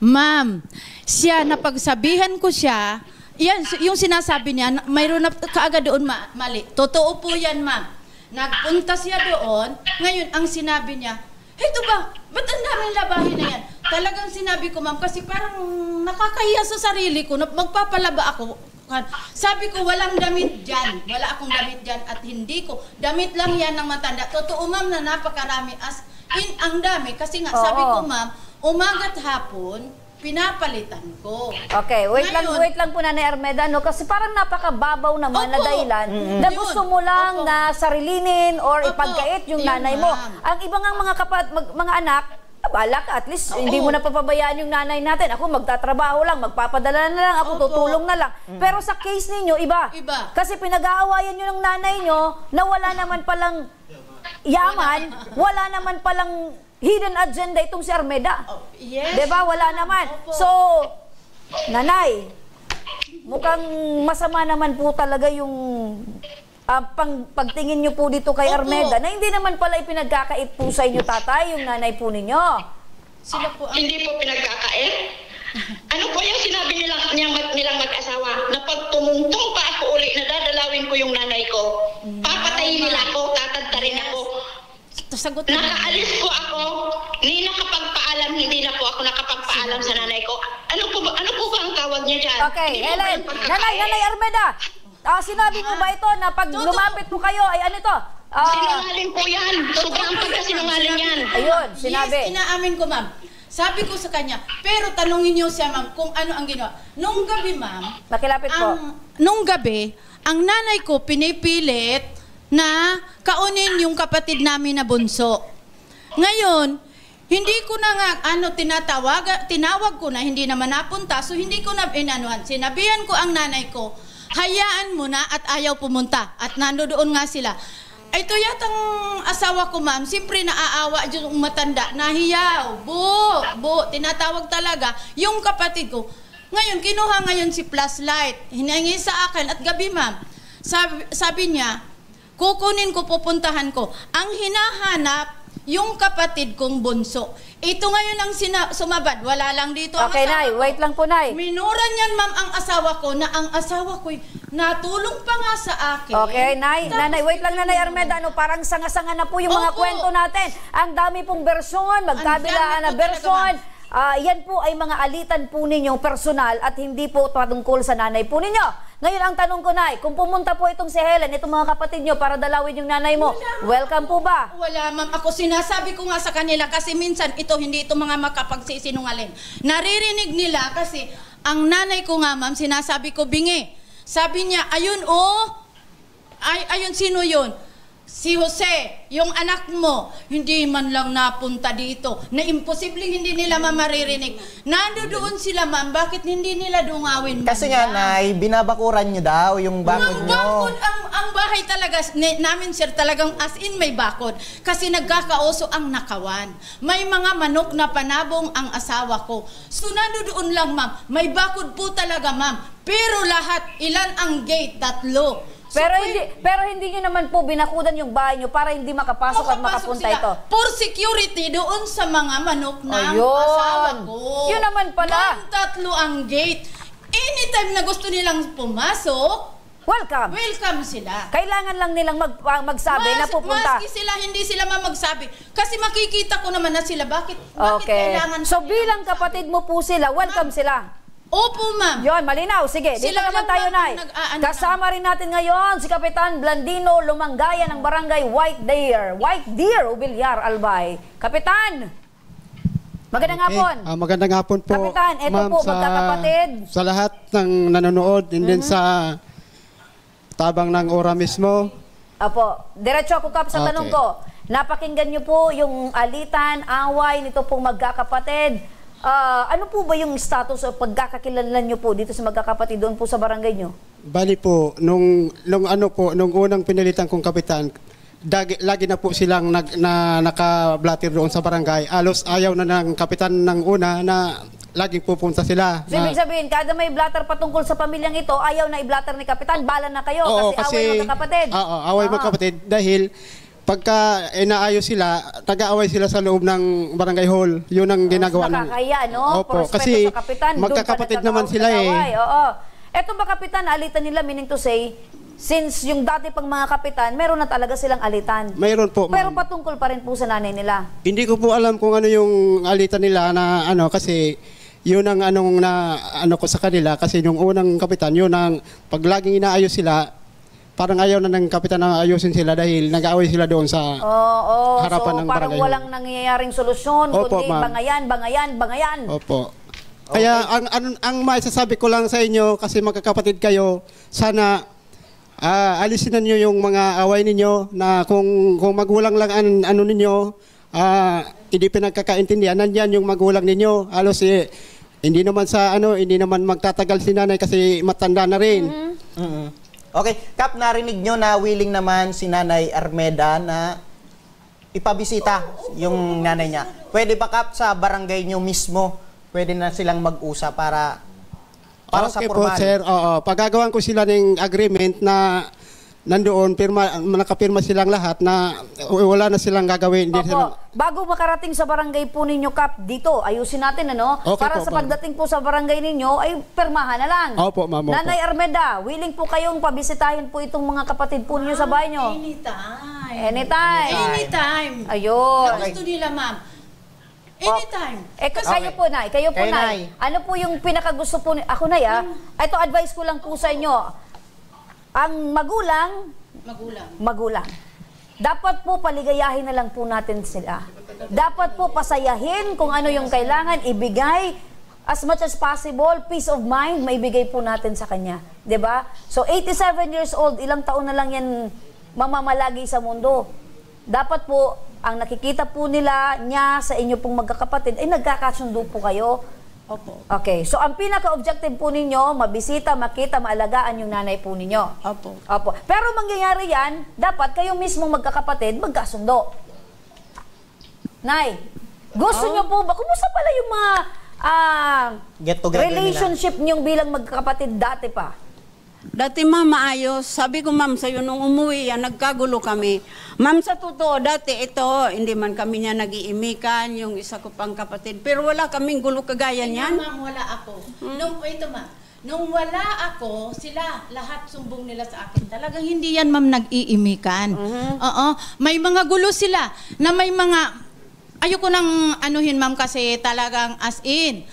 Ma'am, siya, napagsabihan ko siya, yan, yung sinasabi niya, mayroon na kaagad doon mali. Totoo po yan, ma'am. Nagpunta siya doon, ngayon ang sinabi niya, ito ba, ba't ang daming labahin na yan? Talagang sinabi ko, ma'am, kasi parang nakakahiya sa sarili ko, magpapalaba ako. Sabi ko, walang damit dyan. Wala akong damit dyan at hindi ko. Damit lang yan ng matanda. Totoo, ma'am, na napakarami. As in, ang dami. Kasi nga, sabi ko, ma'am, umaga't hapon, pinapalitan ko. Okay, wait lang po Nanay Armeda, no? Kasi parang napakababaw naman na dahilan na gusto mo lang na sarilinin or ipagkait yung nanay mo. Ang ibang mga anak, bala ka, at least hindi mo na papabayaan yung nanay natin. Ako magtatrabaho lang, magpapadala na lang, ako tutulong na lang. Pero sa case ninyo, iba. Kasi pinag-aawayan nyo ng nanay nyo na wala naman palang yaman, wala naman palang hidden agenda itong si Armeda. Yes. Diba? Wala naman. So, nanay, mukhang masama naman po talaga yung pagtingin nyo po dito kay Armeda na hindi naman pala ipinagkakait po sa inyo, tatay, yung nanay po ninyo. Sila po Hindi po pinagkakait? Ano po yung sinabi nilang mag-asawa? Na pag tumungtong pa ako uli, nadadalawin ko yung nanay ko. Papatayin nila ako, tatantarin ako. Nakaalis po ako, hindi nakapagpaalam, hindi na po ako nakapagpaalam sa nanay ko. Ano po ba ang tawag niya dyan? Okay, Helen, Nanay Armeda, sinabi mo ba ito na pag lumapit po kayo, ay ano ito? Sinungaling po yan. Sobrang pagkasinungaling yan. Ayun, sinabi. Yes, inaamin ko, ma'am. Sabi ko sa kanya, pero tanungin niyo siya, ma'am, kung ano ang ginawa. Nung gabi, ma'am, makilapit po. Nung gabi, ang nanay ko pinipilit na kaunin yung kapatid namin na bunso. Ngayon, hindi ko na nga, tinawag ko na, hindi naman napunta, so hindi ko na inanuhan. Sinabihan ko ang nanay ko, hayaan mo na at ayaw pumunta. At nandoon nga sila. Ito yatang asawa ko, ma'am, siyempre naaawa yung matanda, nahiyaw, tinatawag talaga yung kapatid ko. Ngayon, kinuha ngayon si flashlight, hinangi sa akin at gabi, ma'am. Sabi niya, kukunin ko, pupuntahan ko. Ang hinahanap, yung kapatid kong bunso. Ito ngayon ang sumabad. Wala lang dito ang okay, asawa Nay. ko. Wait lang po, Nay. Minura niyan, ma'am, ang asawa ko na ang asawa ko'y natulong pa nga sa akin. Okay, Nanay. Wait lang, Nanay Armeda. Parang sanga-sanga na po yung mga kwento natin. Ang dami pong bersyon, magkabilaan na bersyon. Yan po ay mga alitan po ninyong personal at hindi po patungkol sa nanay po ninyo. Ngayon, ang tanong ko, Nay, kung pumunta po itong si Helen, itong mga kapatid nyo para dalawin yung nanay mo, welcome po ba? Wala, ma'am. Ako sinasabi ko nga sa kanila kasi minsan hindi ito mga makapagsisinungaling. Naririnig nila kasi ang nanay ko nga, ma'am, sinasabi ko, bingi. Sabi niya, ayun, ayun, sino yun? Si Jose, yung anak mo, hindi man lang napunta dito. Na imposibleng hindi nila maririnig. Nandoon sila, ma'am, bakit hindi nila dungawin? Kasi nga, Nay, binabakuran nyo daw yung bakod nyo. Bakod, ang bahay talaga, namin sir, talagang as in may bakod. Kasi nagkakaoso ang nakawan. May mga manok na panabong ang asawa ko. So nandoon lang, ma'am, may bakod po talaga, ma'am. Pero lahat, ilan ang gate? 3. Pero hindi nyo naman po binakudan yung bahay nyo para hindi makapasok at makapunta sila. ito. For security doon sa mga manok ng Ayun. asawa ko. Yun naman pala. 3 ang gate. Anytime na gusto nilang pumasok, welcome sila. Kailangan lang nilang magsabi na pupunta. Maski sila, hindi sila magsabi. Kasi makikita ko naman na sila. Bakit kailangan so bilang kapatid mo po sila, welcome sila. Opo, ma'am. Yon, malinaw. Sige, dito naman tayo, Nay. Kasama rin natin ngayon si Kapitan Blandino Lumangaya ng Barangay White Deer, Ubilyar, Albay. Kapitan, magandang hapon. Magandang hapon po, Kapitan, ito ma'am, po, magkakapatid. Sa lahat ng nanonood, and then sa tabang ng ora mismo. Apo, diretso ako, Kap, sa tanong ko. Napakinggan niyo po yung alitan, away nito pong magkakapatid. ano po ba yung status o pagkakakilanlan nyo po dito sa magkakapatid doon po sa barangay nyo? Bali po, nung unang pinilitan kong kapitan, lagi na po silang naka-blatter doon sa barangay. Alos ayaw na ng kapitan ng una na laging pupunta sila. So, ibig sabihin, kada may blatter patungkol sa pamilyang ito, ayaw na i-blatter ni kapitan, bala na kayo kasi away magkakapatid. Oo, away magkakapatid dahil pagka inaayos sila, taga-away sila sa loob ng barangay hall. Yun ang ginagawa ng... Nakakaya, no? Opo, kasi sa kapitan, magkakapatid naman sila eh. Oo. Eto ba kapitan, alitan nila, meaning to say, since yung dati pang mga kapitan, meron na talaga silang alitan. Mayroon po, Pero patungkol pa rin po sa nanay nila. Hindi ko po alam kung ano yung alitan nila na kasi yun ang ko sa kanila kasi yung unang kapitan, yun ang pag laging inaayos sila, parang ayaw na ng kapitan na ayusin sila dahil nag-aaway sila doon sa harapan ng barangay. So parang walang nangyayaring solusyon, kundi bangayan. Opo. Okay. Kaya ang maisasabi ko lang sa inyo kasi magkakapatid kayo, sana alisin na niyo yung mga away ninyo na kung magulang lang ninyo, hindi pinagkakaintindihan, nandiyan yung magulang ninyo. Halos hindi naman magtatagal si nanay kasi matanda na rin. Okay, Kap, narinig nyo na willing naman si Nanay Armeda na ipabisita yung nanay niya. Pwede ba, Kap, sa barangay nyo mismo, pwede na silang mag-usap para sa formal? Okay po, sir. Pagagawan ko sila ng agreement na nandoon, nakapirma silang lahat na wala na silang gagawin. Bago makarating sa barangay po ninyo, Kap, dito, ayusin natin, Okay para po, sa pagdating po sa barangay ninyo, ay permahan na lang. Opo, ma'am. Nanay Armeda, willing po kayong pabisitahin po itong mga kapatid po ninyo sa bahay nyo? Anytime. Ayun. Gusto nila, ma'am. Anytime. Kayo po, Nay. Ano po yung pinakagusto po ako, Nay, ito, advice ko lang po sa inyo. Ang magulang. Dapat po paligayahin na lang po natin sila. Dapat po pasayahin kung ano yung kailangan, ibigay as much as possible, peace of mind, maibigay po natin sa kanya. 'Di ba? So 87 years old, ilang taon na lang yan mamamalagi sa mundo. Dapat po, ang nakikita po niya sa inyo pong magkakapatid, ay nagkakasundo po kayo. Opo. Okay, so ang pinaka-objective po ninyo, mabisita, makita, maalagaan yung nanay po ninyo. Opo. Pero mangyayari yan, dapat kayong mismo magkakapatid, magkasundo. Nay, gusto nyo po ba, kumusta pala yung mga relationship niyong bilang magkakapatid dati pa? Dati, ma'am, maayos. Sabi ko, ma'am, sa'yo nung umuwi yan, nagkagulo kami. Ma'am, sa totoo, dati ito, hindi man kami niya nag-iimikan, yung isa ko pang kapatid. Pero wala kaming gulo kagaya niyan. Ma'am, wala ako. Nung wala ako, sila, lahat sumbong nila sa akin. Talagang hindi yan, ma'am, nag-iimikan. Oo. May mga gulo sila na may mga, ayoko nang anuhin, ma'am, kasi talagang as in,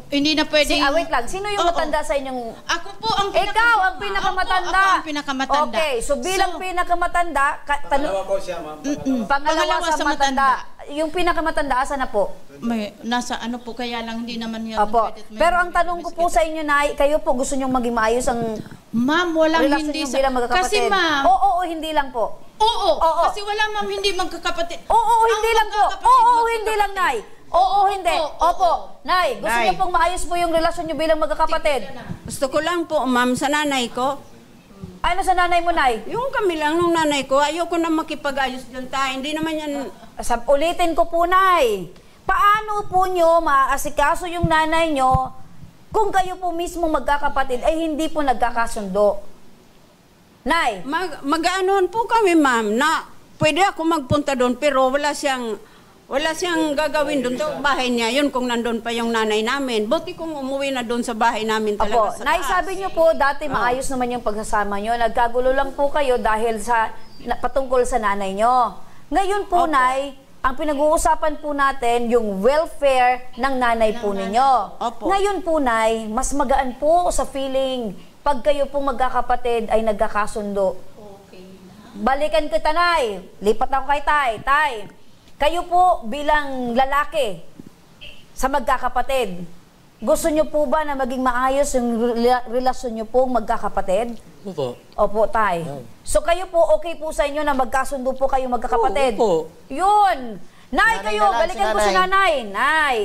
hindi na pwede. Wait lang. Sino yung matanda sa inyong... Ako po ang pinakamatanda. Ikaw ang pinakamatanda. Ako ang pinakamatanda. Okay. So bilang pinakamatanda... Pangalawa po siya, ma'am. Pangalawa sa matanda. Yung pinakamatanda, asa na po? Nasa ano po, kaya lang hindi naman yan. Pero ang tanong ko po sa inyo, Nay, kayo po gusto nyong maging maayos ang... Ma'am, walang hindi sa... Kasi ma'am... Oo, hindi lang po. Oo. Kasi wala, ma'am, hindi magkakapatid. Oo, hindi lang po. Oo, hindi lang, Nay. Oo, hindi. Opo. Nay, gusto niyo pong maayos po yung relasyon niyo bilang magkakapatid? Gusto ko lang po, ma'am, sa nanay ko. Ano sa nanay mo, Nay? Yung kami lang nung nanay ko, ayoko na makipag-ayos dyan tayo. Hindi naman yan... Ulitin ko po, Nay. Paano po niyo maaasikaso yung nanay niyo kung kayo po mismo magkakapatid ay hindi po nagkakasundo? Nay? Mag-aanohan po kami, ma'am, na pwede ako magpunta doon pero wala siyang gagawin doon sa bahay niya. Yun kung nandun pa yung nanay namin. Buti kung umuwi na doon sa bahay namin talaga sa taas. Nay, sabi niyo po, dati maayos naman yung pagsasama niyo. Nagkagulo lang po kayo dahil sa patungkol sa nanay niyo. Ngayon po, Nay, ang pinag-uusapan po natin yung welfare ng nanay po ninyo. Ngayon po, Nay, mas magaan po sa feeling pag kayo po magkakapatid ay nagkakasundo. Balikan kita, Nay. Lipat ako kay Tay. Tay, kayo po bilang lalaki sa magkakapatid, gusto nyo po ba na maging maayos yung relasyon nyo po magkakapatid? Opo. Opo, Tay. So kayo po, okay po sa inyo na magkasundo po kayo magkakapatid? Opo. Yun. Nay, kayo, balikan ko si nanay. Nay,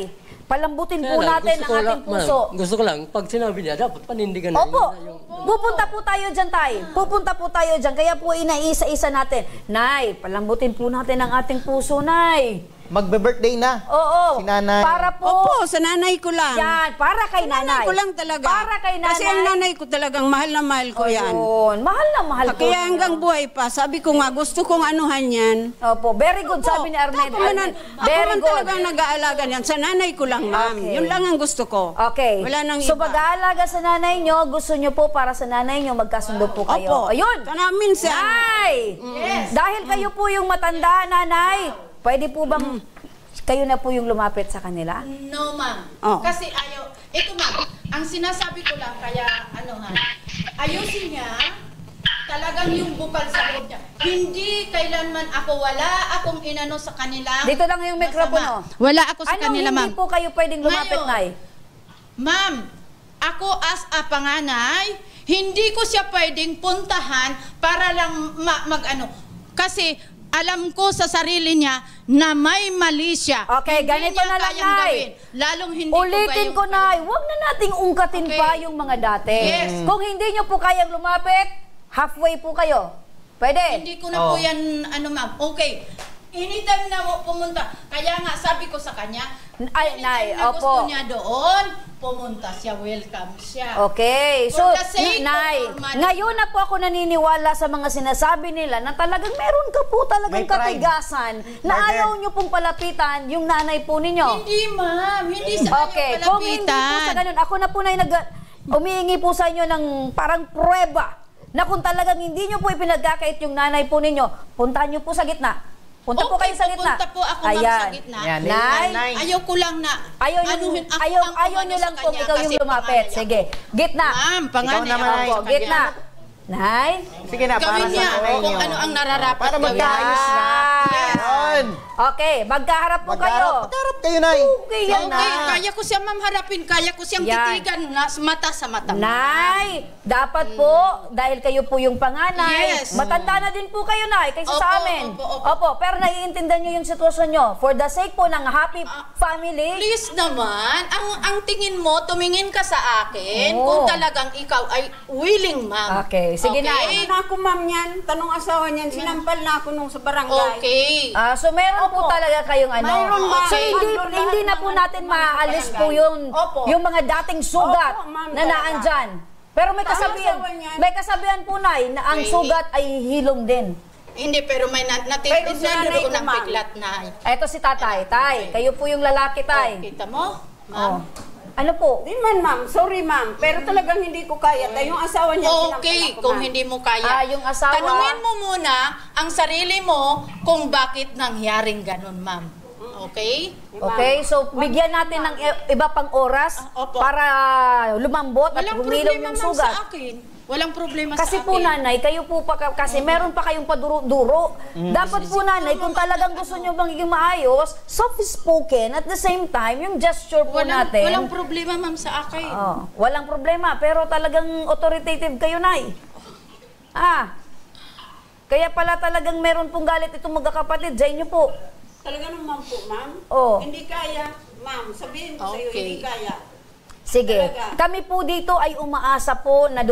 palambutin Kaya po lang, natin gusto ang ko lang, ating puso. ma'am, gusto ko lang, pag sinabi niya, dapat panindigan na Opo, yun na yung... pupunta po tayo dyan, Tay. Pupunta po tayo dyan. Kaya po inaisa-isa natin. Nay, palambutin po natin ang ating puso, Nay. Magbe-birthday na. Oo. Si nanay. Para po. Opo, sa nanay ko lang. Yan, para kay nanay. Nanay ko lang talaga. Para kay nanay. Kasi ang nanay ko talagang mahal na mahal ko yan. Ayun, mahal na mahal ko. Kaya hanggang buhay pa, sabi ko nga, gusto kong anuhan yan. Opo, very good, sabi ni Arnett. Ako man Very good. talagang nag-aalaga yan. Sa nanay ko lang, ma'am. Okay. Yun lang ang gusto ko. Okay. Wala nang So, iba. pag-aalaga sa nanay nyo, gusto nyo po para sa nanay nyo, magkasundo po kayo. Opo. Ayun. Sana minsan. Nay! Dahil kayo po yung matanda, nanay, pwede po bang kayo na po yung lumapit sa kanila? No, ma'am. Oh. Kasi ayaw. Ito, ma'am. Ang sinasabi ko lang, kaya ayusin niya talagang yung bukal sa loob niya. Hindi kailanman ako, wala akong inano sa kanila. Dito lang yung mikropono. Wala ako sa Anong kanila, ma'am. hindi po kayo pwedeng lumapit, Ngayon, Nay? Ma'am, ako as a panganay, hindi ko siya pwedeng puntahan para lang kasi alam ko sa sarili niya na may mali siya. Okay, Hindi ganito niya na lang, kayang Nay. gawin. Lalong hindi Ulitin ko, Nay, huwag na nating ungkatin Okay. pa yung mga dati. Yes. Kung hindi nyo po kayang lumapit, halfway po kayo. Pwede? Hindi ko na po yan, ma'am. Okay. Anytime na pumunta. Kaya nga, sabi ko sa kanya, Ay, Nay, anytime na gusto opo. niya doon, pumunta siya, welcome siya. Okay. So, For the sake of Nay, formality. ngayon na po ako naniniwala sa mga sinasabi nila na talagang meron ka po talagang May pride. katigasan na Mother. ayaw nyo pong palapitan yung nanay po ninyo. Hindi, ma'am. Hindi sa Okay, kanya kung hindi po sa ganun, ako na po na umiingi po sa inyo ng parang prueba na kung talagang hindi nyo po ipinagkakait yung nanay po ninyo, puntahan nyo po sa gitna. Punta po kayo sa gitna. Pupunta po ako, ma'am, sa gitna. Yan, Nay, Nay. Ayaw ko lang na anuhin ako ayaw ang nyo umano lang sa po kanya ikaw yung kasi lumapit. panganay Sige, gitna. Ma'am, panganay Ikaw naman, ako Nay. sa kanya. Gitna. Nay? Sige na, para Gawin sa niya nanay kung niyo. ano ang nararapat Para gawin. magkaayos na. Yes. Yun. Okay, magkaharap po kayo. Magkaharap kayo, Nay. Okay, yan Okay, na. kaya ko siya, ma'am, harapin. Kaya ko siyang Yan. titigan na mata sa mata. Nay, dapat po, dahil kayo po yung panganay, Yes. matanda na din po kayo, Nay, kaysa sa Opo, amin. opo. Pero naiintindihan nyo yung sitwasyon nyo. For the sake po ng happy family, Please naman, ang tingin mo, tumingin ka sa akin Oo. kung talagang ikaw ay willing, ma'am. Okay, sige, Okay? Ano na ako, ma'am, yan. Tanong asawa niyan. Sinampal na ako nung sa barangay. Okay. so meron po talaga kayong ano. Mayroon, ma'am. So hindi, Mayroon hindi lahat na ng po mga natin mga maaalis barangay. po Opo. yung mga dating sugat Opo, ma'am, na talaga. naandyan. Pero may Tama kasabihan, asawa niyan. may kasabihan po, Nay, na ang Okay. sugat ay hilom din. Hindi, pero may Pero natitid sa na nanay ko ko, ng ma'am. piglat na. Eto si tatay. Tay, kayo po yung lalaki, tay. Kita mo? Oh. Ma'am. Ano po? Di man, ma'am. Sorry, ma'am. Pero talagang hindi ko kaya. Yung asawa niya, sinampal Okay, ako, kung ma'am. hindi mo kaya. Yung asawa. Tanungin mo muna ang sarili mo kung bakit nangyaring ganun, ma'am. Okay? Okay, so bigyan natin ng iba pang oras Opo. para lumambot at Walang humilom problema, yung ma'am, sugat. sa akin. Walang problema Kasi sa akin. po nanay, kayo po pa kasi meron pa kayong paduro-duro. Dapat po nanay, kung talagang gusto nyo magiging maayos, soft-spoken at the same time, yung gesture po natin. Walang problema, ma'am, sa akin. Walang problema, pero talagang authoritative kayo, Nay. Kaya pala talagang meron pong galit itong magkakapatid, sa inyo po. Talaga naman po, ma'am. Oh. Hindi kaya, ma'am. Sabihin ko sa'yo, Okay. hindi kaya. Sige, Talaga. kami po dito ay umaasa po na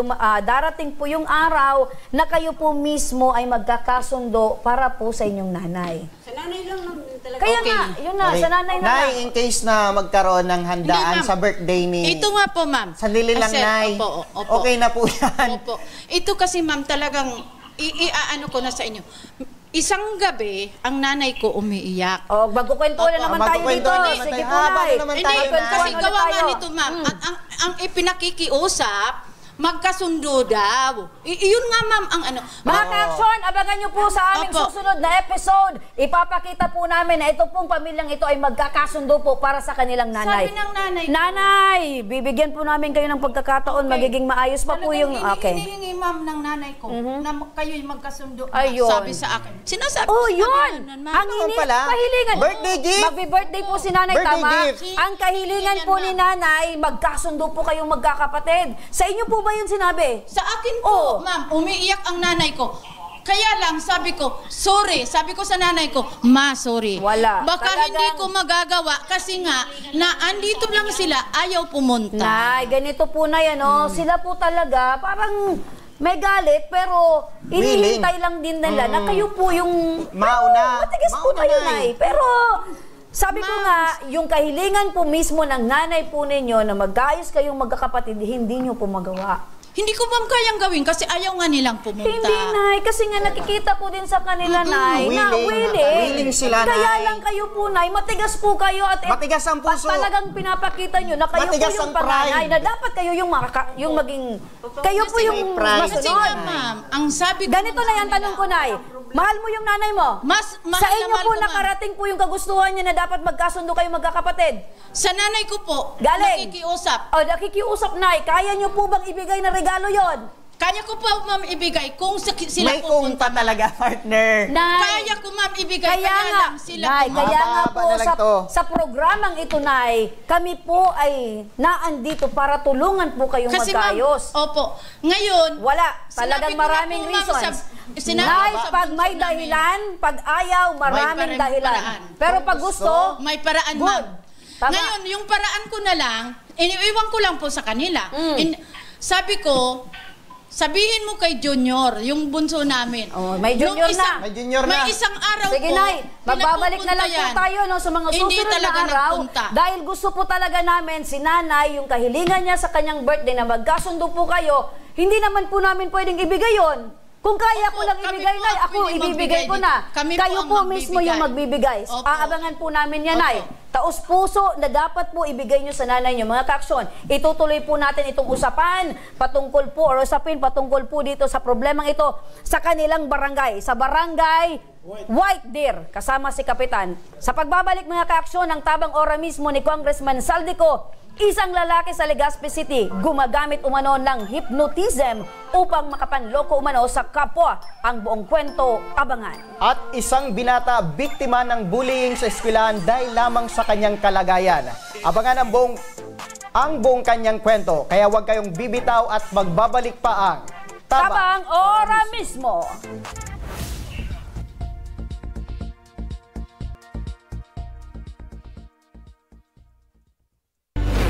darating po yung araw na kayo po mismo ay magkakasundo para po sa inyong nanay. Sa nanay lang naman talaga. Kaya Okay. nga, yun na, sa nanay na Nay, lang. in case na magkaroon ng handaan Hindi, ma'am. sa birthday ni... Ito nga po, ma'am. Sandali lang, Kasi- Nay. Opo. Okay na po yan. Opo. Ito kasi, ma'am, talagang iaano ko na sa inyo. Isang gabi, ang nanay ko umiiyak. Magkukwento na naman tayo dito. magkukwento naman Sige tayo. po, Habang Nay. naman Hindi, tayo, Nay. kasi Ano gawa nga tayo? nito, ma'am. Ang ipinakikiusap, magkasundo daw. Iyon nga, ma'am, ang ano. Mga ka-action, abangan nyo po sa aming Opo. susunod na episode. Ipapakita po namin na ito pong pamilyang ito ay magkakasundo po para sa kanilang nanay. Sabi ng nanay ko. Nanay, bibigyan po namin kayo ng pagkakataon. Magiging maayos pa po yung... Okay. Hinihingi, ma'am, ng nanay ko na kayo'y magkasundo. Ayun. Sabi sa akin. Sinasabi Oh, ko sa yun! ganun, ma'am. Ang pala. kahilingan. Birthday gift! Magbi-birthday po si nanay, Birthday tama? gift. Ang kahilingan po ni nanay, magkasundo po kayong magkakapatid. Sa inyo po ba yun sinabi? Sa akin Oh. po, ma'am, umiiyak ang nanay ko. Kaya lang, sabi ko, sorry. Sabi ko sa nanay ko, ma, sorry. Wala. Baka hindi ko magagawa kasi nga, na andito lang sila, ayaw pumunta. Nay, ganito po na yan, sila po talaga, parang may galit, pero inihintay lang din nila na kayo po yung... Mauna. Matigas po kayo, Nay. Pero... Sabi ko nga, yung kahilingan po mismo ng nanay po ninyo na mag-ayos kayong magkakapatid, hindi nyo po magawa. Hindi ko ma'am kayang gawin kasi ayaw nga nilang pumunta. Hindi, Nay. Kasi nga nakikita ko din sa kanila, Nay, na willing sila, Kaya Nay. lang kayo po, Nay, matigas po kayo at matigas ang puso. Talagang pinapakita nyo na kayo matigas po yung panganay, na dapat kayo yung maging, kayo po yung masunod. Kasi nga, ma'am, ang sabi ko... Ganito na yung tanong ko, Nay. Mahal mo yung nanay mo? Mas mahal sa inyo na mahal po ko, nakarating po yung kagustuhan niya na dapat magkasundo kayo magkakapatid? Sa nanay ko po, galing. nakikiusap. O, nakikiusap, Nay. Kaya niyo po bang ibigay na regalo yon? Kaya ko pa, ma'am, ibigay kung sila may pupunta talaga, partner. Nay, kaya ko, ma'am, ibigay. Kaya nga, lang sila Nay, kaya nga po sa programang ito, Nay, kami po ay naandito para tulungan po kayong kasi magkayos. Opo. Ngayon, wala. Talagang maraming reasons. Nay, pag may dahilan, pag ayaw, maraming dahilan. Pero pag gusto, may paraan, good. Ma'am. Ngayon, yung paraan ko na lang, iniiwan ko lang po sa kanila. Sabi ko, sabihin mo kay Junior, yung bunso namin. Oh, may Junior na. May Junior na. May isang araw Sige, po, Nay, magbabalik na lang po tayo sa mga hindi susunod talaga na araw. nagpunta. Dahil gusto po talaga namin si Nanay, yung kahilingan niya sa kanyang birthday na magkasundo po kayo, hindi naman po namin pwedeng ibigay yon. Kung kaya ko lang ibigay, Nay, ako ibibigay ko na. Kayo po mismo yung magbibigay. Aabangan po namin yan, Nay. Taos puso na dapat po ibigay nyo sa nanay nyo. Mga kaaksyon, itutuloy po natin itong usapan patungkol po, or usapin patungkol po dito sa problemang ito sa kanilang barangay. Sa barangay White Deer, kasama si Kapitan. Sa pagbabalik, mga kaaksyon, ang tabang ora mismo ni Congressman Saldico, isang lalaki sa Legazpi City gumagamit umano ng hypnotism upang makapanloko umano sa kapwa. Ang buong kwento, abangan. At isang binata biktima ng bullying sa eskwelahan dahil lamang sa kanyang kalagayan. Abangan ang buong kanyang kwento. Kaya huwag kayong bibitaw at magbabalik pa ang Tabang Ora mismo.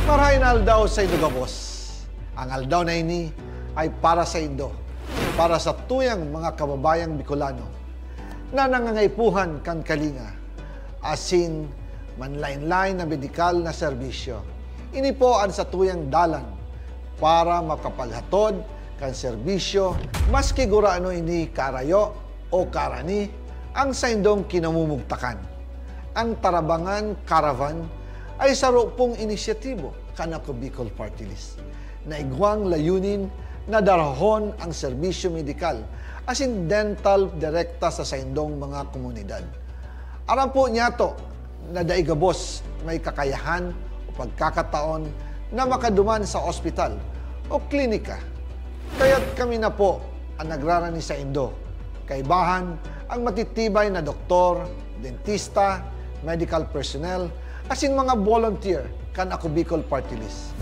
Marahin aldaw sa Indo Gabos. Ang aldaw na ini ay para sa Indo, para sa tuyang mga kababayang Bicolano na nangangaipuhan kan kalinga, asin manlain-lain na medikal na serbisyo. Ini po ang sa tuyang dalan para makapaghatod kan serbisyo maski guraano ini karayo o karani ang sa Indong kinamumugtakan. Ang Tarabangan Caravan ay saro pong inisyatibo kanako Bicol Party List na igwang layunin na darahon ang serbisyo medikal asin dental direkta sa saindong mga komunidad. Aram po niya to na daigabos may kakayahan o pagkakataon na makaduman sa ospital o klinika. Kaya't kami na po ang nagrarani sa Indo. Kaibahan ang matitibay na doktor, dentista, medical personnel, asin mga volunteer kan ako Bicol Party List.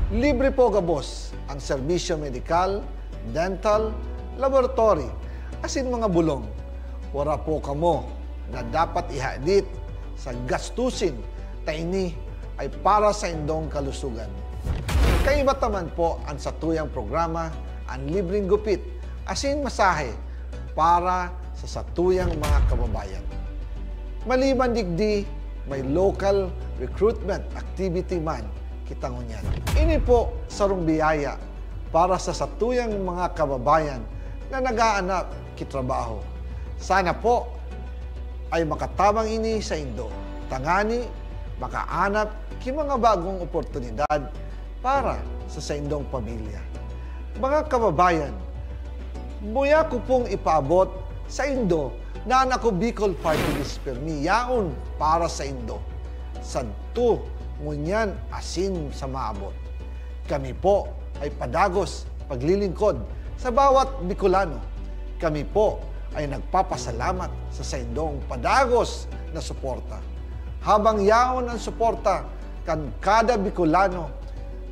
Libre po gabos ang serbisyo medikal, dental, laboratory, asin mga bulong. Wala po kamo na dapat ihadit sa gastusin ta ini ay para sa indong kalusugan. Kaiba taman po ang satuyang programa ang libreng gupit asin masahe para sa satuyang mga kababayan. Maliban digdi, may local recruitment activity man kitang unyan. Ini po sarong biyaya para sa satuyang mga kababayan na nagaanap kitrabaho. Sana po ay makatabang ini sa Indo. Tangani, makaanap ki mga bagong oportunidad para sa Indong pamilya. Mga kababayan, buya ko pong ipaabot sa Indo na ako Bicol Party List permi yaon para sa Indo. Sadto ngunyan asin sa maabot. Kami po ay padagos paglilingkod sa bawat Bicolano. Kami po ay nagpapasalamat sa saindong padagos na suporta. Habang yaon ang suporta kan kada Bicolano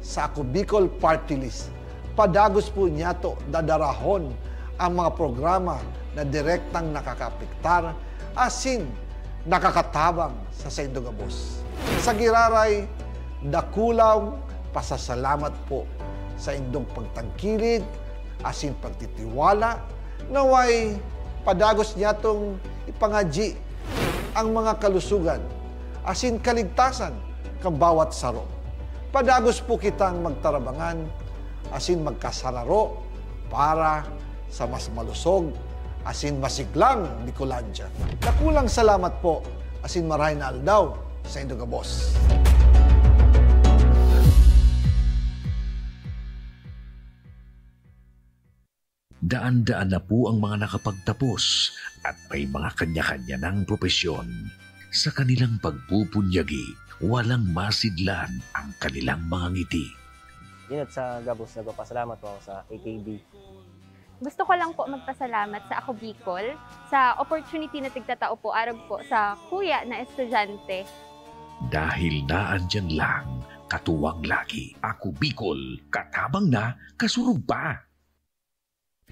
sa ako Bicol Party List, padagos po niya to dadarahon ang mga programa na direktang nakakapiktar asin nakakatabang sa Saindugabos. Sa Giraray, dakulaw pasasalamat po sa indong pagtangkilig asin pagtitiwala naway padagos niya itong ipangadji ang mga kalusugan asin kaligtasan kang bawat saro. Padagos po kitang magtarabangan asin magkasararo para sa mas malusog asin masiglang Bicolandia. Nakulang salamat po asin maray na aldaw sa Indogabos. Daan-daan na po ang mga nakapagtapos at may mga kanya-kanya ng propesyon. Sa kanilang pagpupunyagi, walang masidlan ang kanilang mga ngiti. Yun at sa Gabos, nagpapasalamat po ako sa AKB. Gusto ko lang po magpasalamat sa Ako Bicol sa opportunity na tigtatao po araw po sa kuya na estudyante. Dahil naandyan lang, katuwang lagi, Ako Bicol, katabang na, kasurug pa.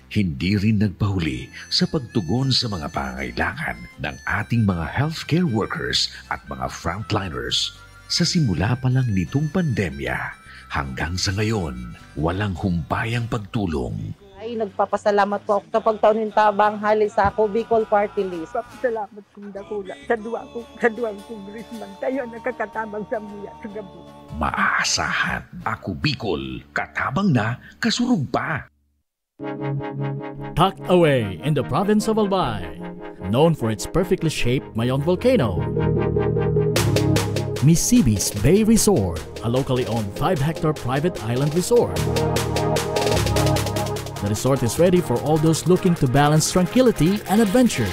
Hindi rin nagpahuli sa pagtugon sa mga pangangailangan ng ating mga healthcare workers at mga frontliners. Sa simula pa lang nitong pandemya, hanggang sa ngayon, walang humpayang pagtulong. Ay, nagpapasalamat po ako sa pagtaunin tabang hali sa Ako Bicol Party List. Papasalamat kong dakula sa duwang congressman. Tayo nakakatabang sa muya sa gabi. Maaasahan, Ako Bicol, katabang na, kasurug pa. Tucked away in the province of Albay, known for its perfectly shaped Mayon volcano, Misibis Bay Resort, a locally owned 5-hectare private island resort. The resort is ready for all those looking to balance tranquility and adventure.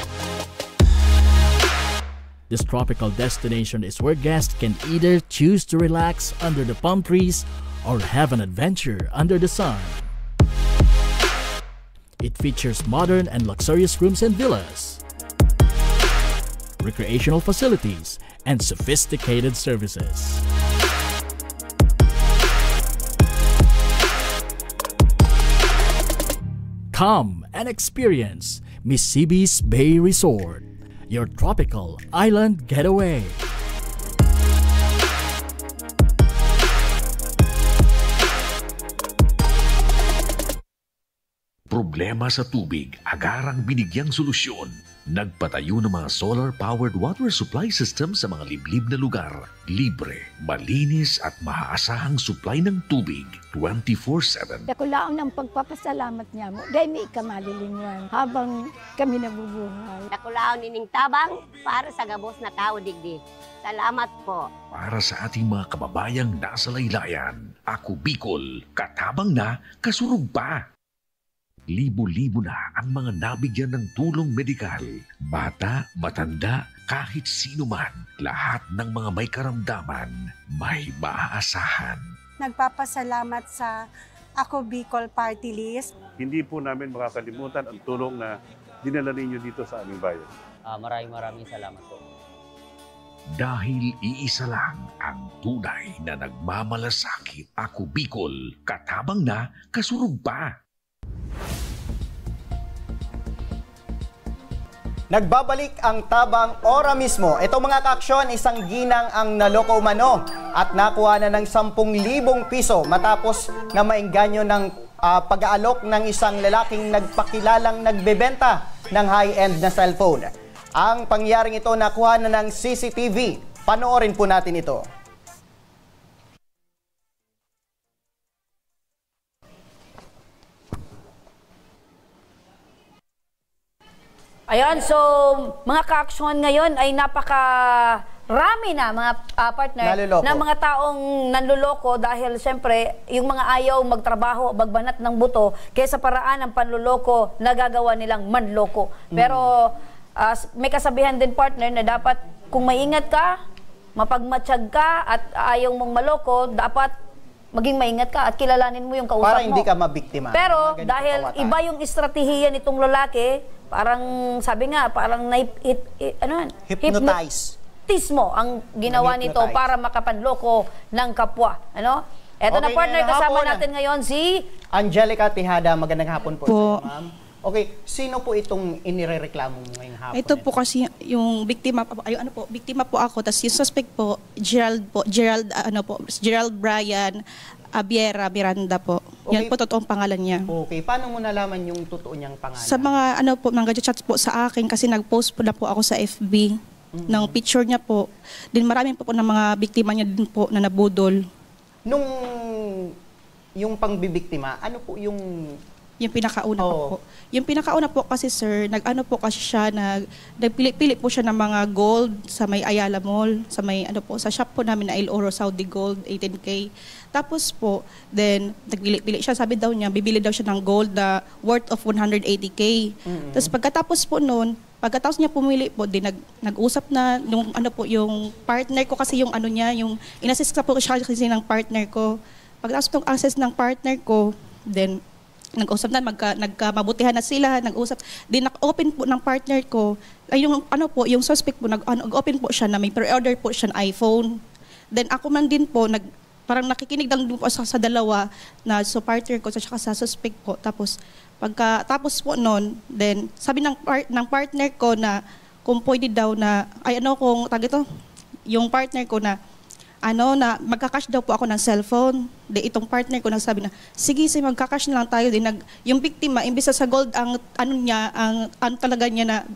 This tropical destination is where guests can either choose to relax under the palm trees or have an adventure under the sun. It features modern and luxurious rooms and villas, recreational facilities, and sophisticated services. Come and experience Misibis Bay Resort, your tropical island getaway. Problema sa tubig, agarang binigyang solusyon. Nagpatayo ng mga solar-powered water supply system sa mga liblib na lugar. Libre, malinis at maaasahang supply ng tubig 24/7. Dakulaon ng pagpapasalamat niya mo dahil may ikamalilinwan habang kami nabubuhay. Dakulaon nining tabang para sa Gabos na tao digdi. Salamat po. Para sa ating mga kababayang nasa laylayan, Ako Bicol, katabang na, kasurug pa. Libo-libo na ang mga nabigyan ng tulong medikal. Bata, matanda, kahit sino man, lahat ng mga may karamdaman, may maaasahan. Nagpapasalamat sa Ako Bicol Party List. Hindi po namin makakalimutan ang tulong na dinala ninyo dito sa aming bayan. Maraming salamat po. Dahil iisa lang ang tunay na nagmamalasakit. Ako Bicol, katabang na, kasurug pa. Nagbabalik ang tabang ora mismo. Ito mga kaaksyon, isang ginang ang naloko umano at nakuha na ng 10,000 piso matapos na maengganyo ng pag-aalok ng isang lalaking nagpakilalang nagbebenta ng high-end na cellphone. Ang pangyaring ito nakuha na ng CCTV. Panoorin po natin ito. Ayan, so mga ka-aksyon ngayon ay napakarami na mga partner naluloko. Na mga taong nanluloko dahil siyempre yung mga ayaw magtrabaho, magbanat ng buto kaysa paraan ng panluloko na gagawa nilang manloko. Pero may kasabihan din partner na dapat kung maingat ka, mapagmatsyag ka at ayaw mong maloko, dapat maging maingat ka at kilalanin mo yung kausap mo. Para hindi ka mabiktima. Pero dahil iba yung estratehiya nitong lalaki, parang sabi nga, parang hypnotismo ang ginawa nito para makapanloko ng kapwa. Ano? Eto na partner, kasama natin ngayon si Angelica Tejada. Magandang hapon po sa iyo, ma'am. Okay, sino po itong inirereklamo mo ngayong hapon? Ito po kasi yung biktima biktima po ako, tapos yung suspect po, Gerald Brian Abiera Miranda po. Yan po totoong pangalan niya. Okay, paano mo nalaman yung totoo niyang pangalan? Sa mga mga chat po sa akin kasi nag-post po na po ako sa FB ng picture niya po. Din marami po ng mga biktima niya din po na nabudol. Nung yung pangbibiktima, ano po yung pinakauna po. Yung pinakauna po kasi sir, nag-ano po kasi siya, nagpili-pili po siya ng mga gold sa may Ayala Mall, sa may sa shop po namin na El Oro Saudi Gold, 18K. Tapos po, then nagpili-pili siya, sabi daw niya, bibili daw siya ng gold na worth of 180K. Tapos pagkatapos po noon, pagkatapos niya pumili po, din nag-usap na yung yung partner ko kasi yung yung inassist po siya kasi ng partner ko. Pagkatapos ng access ng partner ko, then nag-usap na, nagkamabutihan na sila, nag-usap. Din nag-open po ng partner ko, ay yung yung suspect po, nag-open po siya na may pre-order po siya ng iPhone. Then ako man din po, parang nakikinig lang din po sa dalawa na so partner ko sa suspect po. Tapos pagkatapos po noon, then sabi ng partner ko na kung pwede daw na, kung yung partner ko na na magkakash daw po ako ng cellphone. Itong partner ko nagsabi na, sige, magkakash na lang tayo. Yung biktima, imbis sa gold, ang talaga niya na,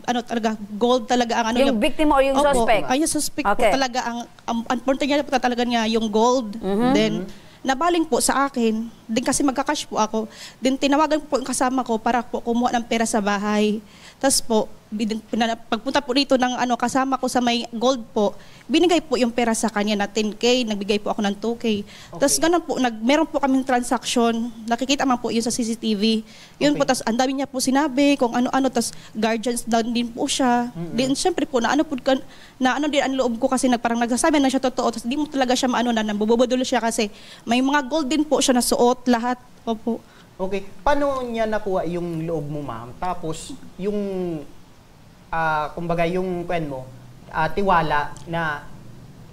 gold talaga ang yung biktima o yung suspect? Ay, yung suspect po talaga, ang punto niya po talaga niya, yung gold. Then, nabaling po sa akin. Then kasi magkakash po ako. Then tinawagan po yung kasama ko para po kumuha ng pera sa bahay. Tapos po, pagpunta po dito ng kasama ko sa may gold po, binigay po yung pera sa kanya na 10K, nagbigay po ako ng 2K. Tapos ganun po, meron po kaming transaction, nakikita man po yun sa CCTV. Yun po, tapos ang dami niya po sinabi kung ano-ano, tapos guardians down din po siya. Then syempre po, din ang loob ko kasi parang nagsasabi na siya totoo, tapos di mo talaga siya nabubudol siya kasi may mga gold din po siya na suot, lahat. Opo. Okay, paano niya nakuha yung loob mo, ma'am? Tapos, yung, kumbaga, yung tiwala na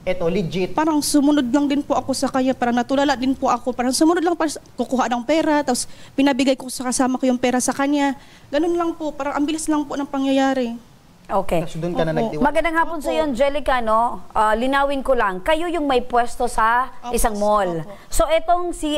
eto, legit. Parang sumunod lang din po ako sa kanya, parang natulala din po ako, parang sumunod lang para kukuha ng pera, tapos pinabigay ko sa kasama ko yung pera sa kanya. Ganun lang po, parang ang bilis lang po ng pangyayari. Okay. Tapos doon ka na nagtiwala. Magandang hapon sa iyo, Angelica, no? Linawin ko lang, kayo yung may pwesto sa isang mall. So, etong si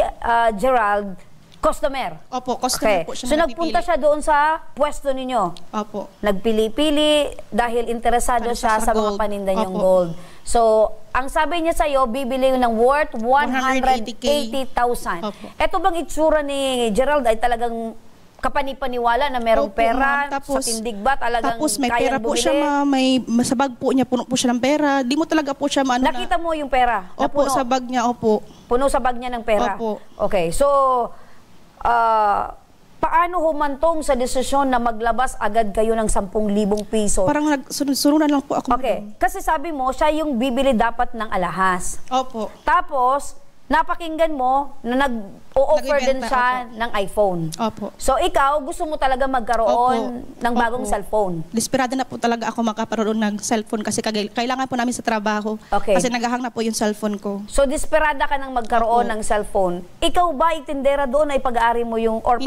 Gerald, customer. Opo, customer po siya. So nagpunta siya doon sa pwesto ninyo. Opo. Nagpili-pili dahil interesado siya sa mga paninda niyong gold. So, ang sabi niya sa iyo, bibili ng worth 180,000. Ito bang itsura ni Gerald ay talagang kapanipaniwala na merong pera? Tapos, sa tindig ba talagang tapos may pera po siya, may sa bag po niya, puno po siya ng pera. Di mo talaga po siya nakita mo yung pera? Opo, sa bag niya, opo. Puno sa bag niya ng pera? Opo. Okay, so paano humantong sa desisyon na maglabas agad kayo ng 10,000 piso? Parang nagsunod-sunuran lang po ako. Okay, kasi sabi mo, siya yung bibili dapat ng alahas. Opo. Tapos, napakinggan mo na nag-o-offer din siya ng iPhone. Opo. So ikaw, gusto mo talaga magkaroon ng bagong cellphone? Desperado na po talaga ako magkaroon ng cellphone kasi kailangan po namin sa trabaho. Okay. Kasi naghahang na po yung cellphone ko. So desperada ka nang magkaroon ng cellphone. Ikaw ba itindera doon ay pag-aari mo yung, or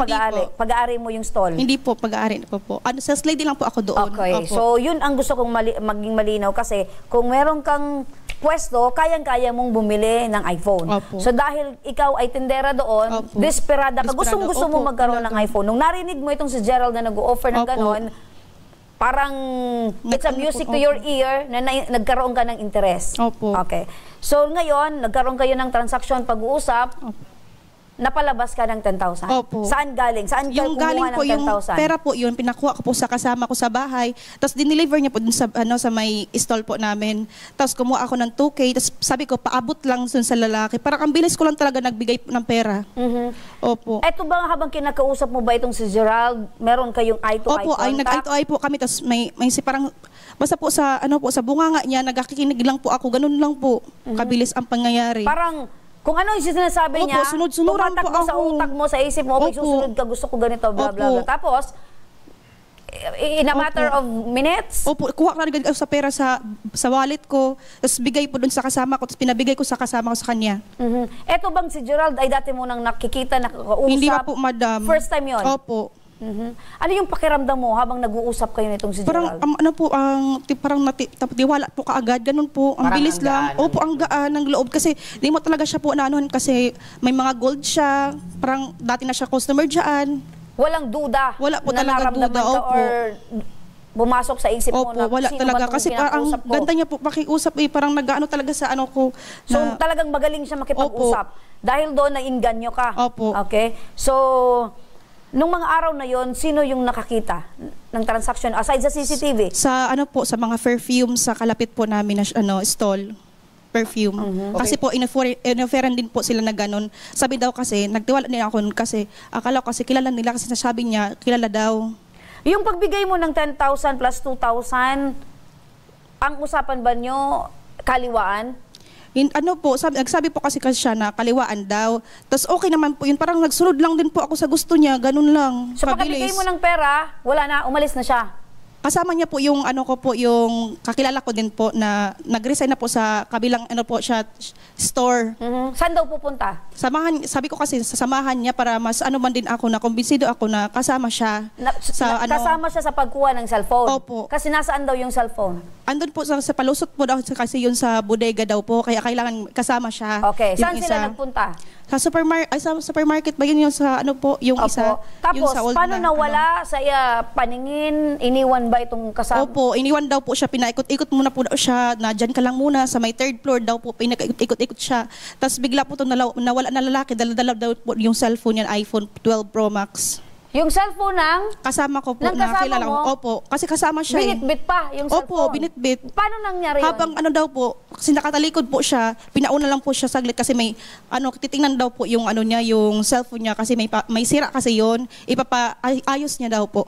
pag-aari mo yung stall? Hindi po, pag-aari po. Sales lady lang po ako doon. Okay. Opo. So yun ang gusto kong maging malinaw kasi kung meron kang pwesto, kayang-kaya mong bumili ng iPhone. Opo. So dahil ikaw ay tindera doon, desperada ka, gustong-gusto mo magkaroon ng iPhone. Nung narinig mo itong si Gerald na nag-o-offer ng ganon, parang it's a music to your ear na nagkaroon ka ng interest. Opo. Okay. So ngayon, nagkaroon kayo ng transaction, pag-uusap, napalabas ka ng 10,000. Opo. Saan galing? Saan ka kumuha ng 10,000? Yung pera po yun, pinakuha ko po sa kasama ko sa bahay. Tapos dineliver niya po dun sa, sa may stall po namin. Tapos kumuha ako ng 2K. Tapos sabi ko, paabot lang dun sa lalaki. Parang ang bilis ko lang talaga nagbigay ng pera. Opo. Eto ba habang kinakausap mo ba itong si Gerald, meron kayong eye-to-eye contact? Opo, ay nag-eye-to-eye po kami. Tapos may si parang, basta po sa, sa bunganga niya, nagkakikinig lang po ako. Ganun lang po. Kabilis ang pangyayari. Parang, kung ano yung sinasabi niya, tumatak mo sa utak mo, sa isip mo, okay, susunod ka, gusto ko ganito, blah, blah, blah. Tapos, in a matter of minutes? Opo, kuha ka na sa pera sa wallet ko, tapos bigay po dun sa kasama ko, tapos pinabigay ko sa kasama ko sa kanya. Eto bang si Gerald ay dati mo nang nakikita, nakakausap? Hindi pa po, madam. First time yun? Opo. Ano yung pakiramdam mo habang nag-uusap kayo nitong si Gerald? Parang ano po, parang diwala po kaagad, ganun po. Ang Parang bilis ang lang. gaan. Opo, ang gaan ng loob kasi di mo talaga siya po naanuhan kasi may mga gold siya. Parang dati na siya customer dyan. Walang duda. Wala po na talaga naramdaman duda, ka opo. or bumasok sa isip mo Opo, na wala sino talaga ba kasi itong parang kinakausap ko? ganda niya po pakiusap parang nag-ano talaga sa ano ko. So talagang magaling siya makipag-usap. Dahil doon na-inganyo ka. Opo. Okay? So, nung mga araw na yon, sino yung nakakita ng transaction aside sa CCTV? Sa ano po, sa mga perfume sa kalapit po namin na stall. Perfume. Kasi po, in-offeran din po sila na ganun. Sabi daw kasi, nagtiwala nila ako kasi akala ko kasi kilala nila kasi nasabi niya, kilala daw. Yung pagbigay mo ng 10,000 plus 2,000, ang usapan ba nyo kaliwaan? Ano po, nagsabi po kasi siya na kaliwaan daw. Tapos okay naman po yun, parang nagsunod lang din po ako sa gusto niya, ganun lang. So pagkabigay mo ng pera, wala na, umalis na siya? Kasama niya po yung ano ko po, yung kakilala ko din po na nag-resign na po sa kabilang ano po siya, store. Saan daw pupunta? Sabi ko kasi sasamahan niya para mas ano man din ako na kumbinsido ako na kasama siya. Kasama siya sa pagkuha ng cellphone? Opo. Kasi nasaan daw yung cellphone? Andun po sa palusot po daw kasi yun sa bodega daw po, kaya kailangan kasama siya. Okay, Yung saan sila nagpunta? Sa supermarket ba yun yung sa ano po, yung Opo. isa? Tapos, yung sa old paano na, nawala sa paningin? Iniwan ba itong kasama? Opo, iniwan daw po siya, pinaikot-ikot muna po daw siya, na dyan ka lang muna, sa may 3rd floor daw po, pinakaikot-ikot siya. Tapos bigla po itong nawala na lalaki, dala-dala daw po yung cellphone niya, iPhone 12 Pro Max. Yung cellphone ng? Kasama ko po, ng kasama nakakilala ko. mo? Opo, kasi kasama siya. Binitbit pa yung cellphone? Opo, binitbit. Paano nangyari yun? Habang ano daw po, kasi nakatalikod po siya, pinauna lang po siya saglit kasi may, titingnan daw po yung ano niya, yung cellphone niya kasi may sira kasi yun, ipapaayos niya daw po.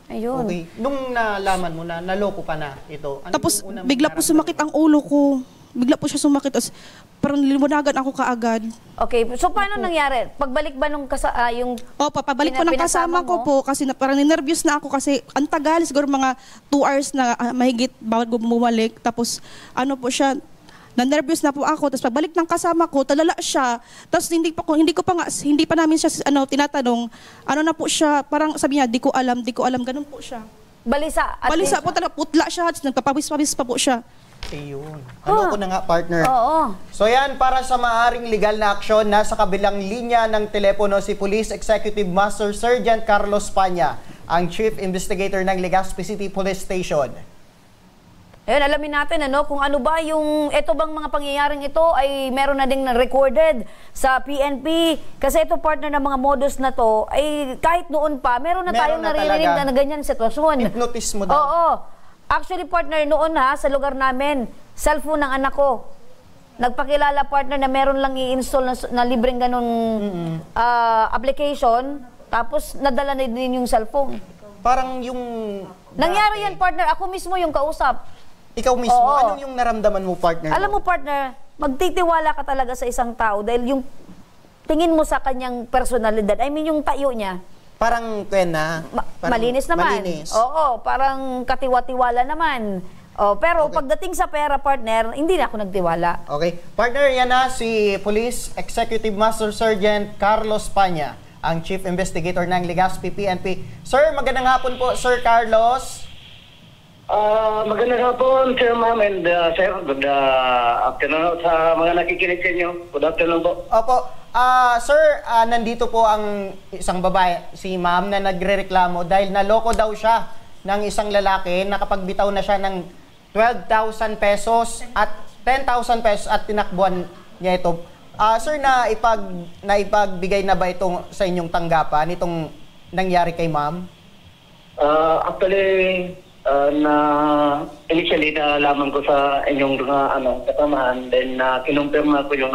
Ayun. Okay. Nung nalaman mo na naloko ka na ito, ano Tapos yung unang bigla po sumakit ang ulo ko. Bigla po siya sumakit. Tapos parang limunagan ako kaagad. Okay, so paano nangyari? Pagbalik ba nung yung Opo, pabalik po ng kasama ko po kasi parang ninervyos na ako kasi ang tagal, siguro mga 2 hours na mahigit bago bumalik. Tapos ano po siya, na-nervous na po ako. Tapos pagbalik ng kasama ko, talala siya. Tapos hindi pa namin siya tinatanong. Ano na po siya, parang sabi niya, di ko alam, ganun po siya. Balisa? Balisa po talaga, putla siya. Nagpapawis-pawis pa po siya. Ayun. Ano ko na nga, partner? Oo. So yan, para sa maaring legal na aksyon, nasa kabilang linya ng telepono si Police Executive Master Sergeant Carlos Panya, ang Chief Investigator ng Legazpi City Police Station. Ayun, alamin natin kung ano ba yung, ito bang mga pangyayaring ito ay meron na ding recorded sa PNP. Kasi ito, partner, ng mga modus na to, ay kahit noon pa, meron na tayong naririnig na ganyan sitwasyon. Hypnotis mo daw. Oo. Actually, partner, noon sa lugar namin, cellphone ng anak ko. Nagpakilala, partner, na meron lang i-install na libreng ganun application, tapos nadala na din yung cellphone. Parang yung... Nangyari yan, partner. Ako mismo yung kausap. Ikaw mismo? Oo. Anong yung naramdaman mo, partner? Alam mo, partner, magtitiwala ka talaga sa isang tao dahil yung tingin mo sa kanyang personalidad, I mean, yung tayo niya, parang malinis naman. Malinis. Oo, parang katiwa-tiwala naman. Pero pagdating sa pera, partner, hindi na ako nagtiwala. Okay. Partner, yan na si Police Executive Master Sergeant Carlos Panya, ang Chief Investigator ng Legazpi PNP. Sir, magandang hapon po, Sir Carlos. Magandang hapon, Sir Ma'am, and Sir, good afternoon sa mga nakikinig sa inyo. Good afternoon po. Opo. Sir, nandito po ang isang babae, si Ma'am, na nagrereklamo dahil naloko daw siya ng isang lalaki, nakapagbitaw na siya ng 12,000 pesos at 10,000 pesos at tinakbuhan niya ito. Sir, naipagbigay na ba itong sa inyong tanggapan, itong nangyari kay Ma'am? Actually, initially nalaman ko sa inyong kasamahan, then kinumpirma ko yung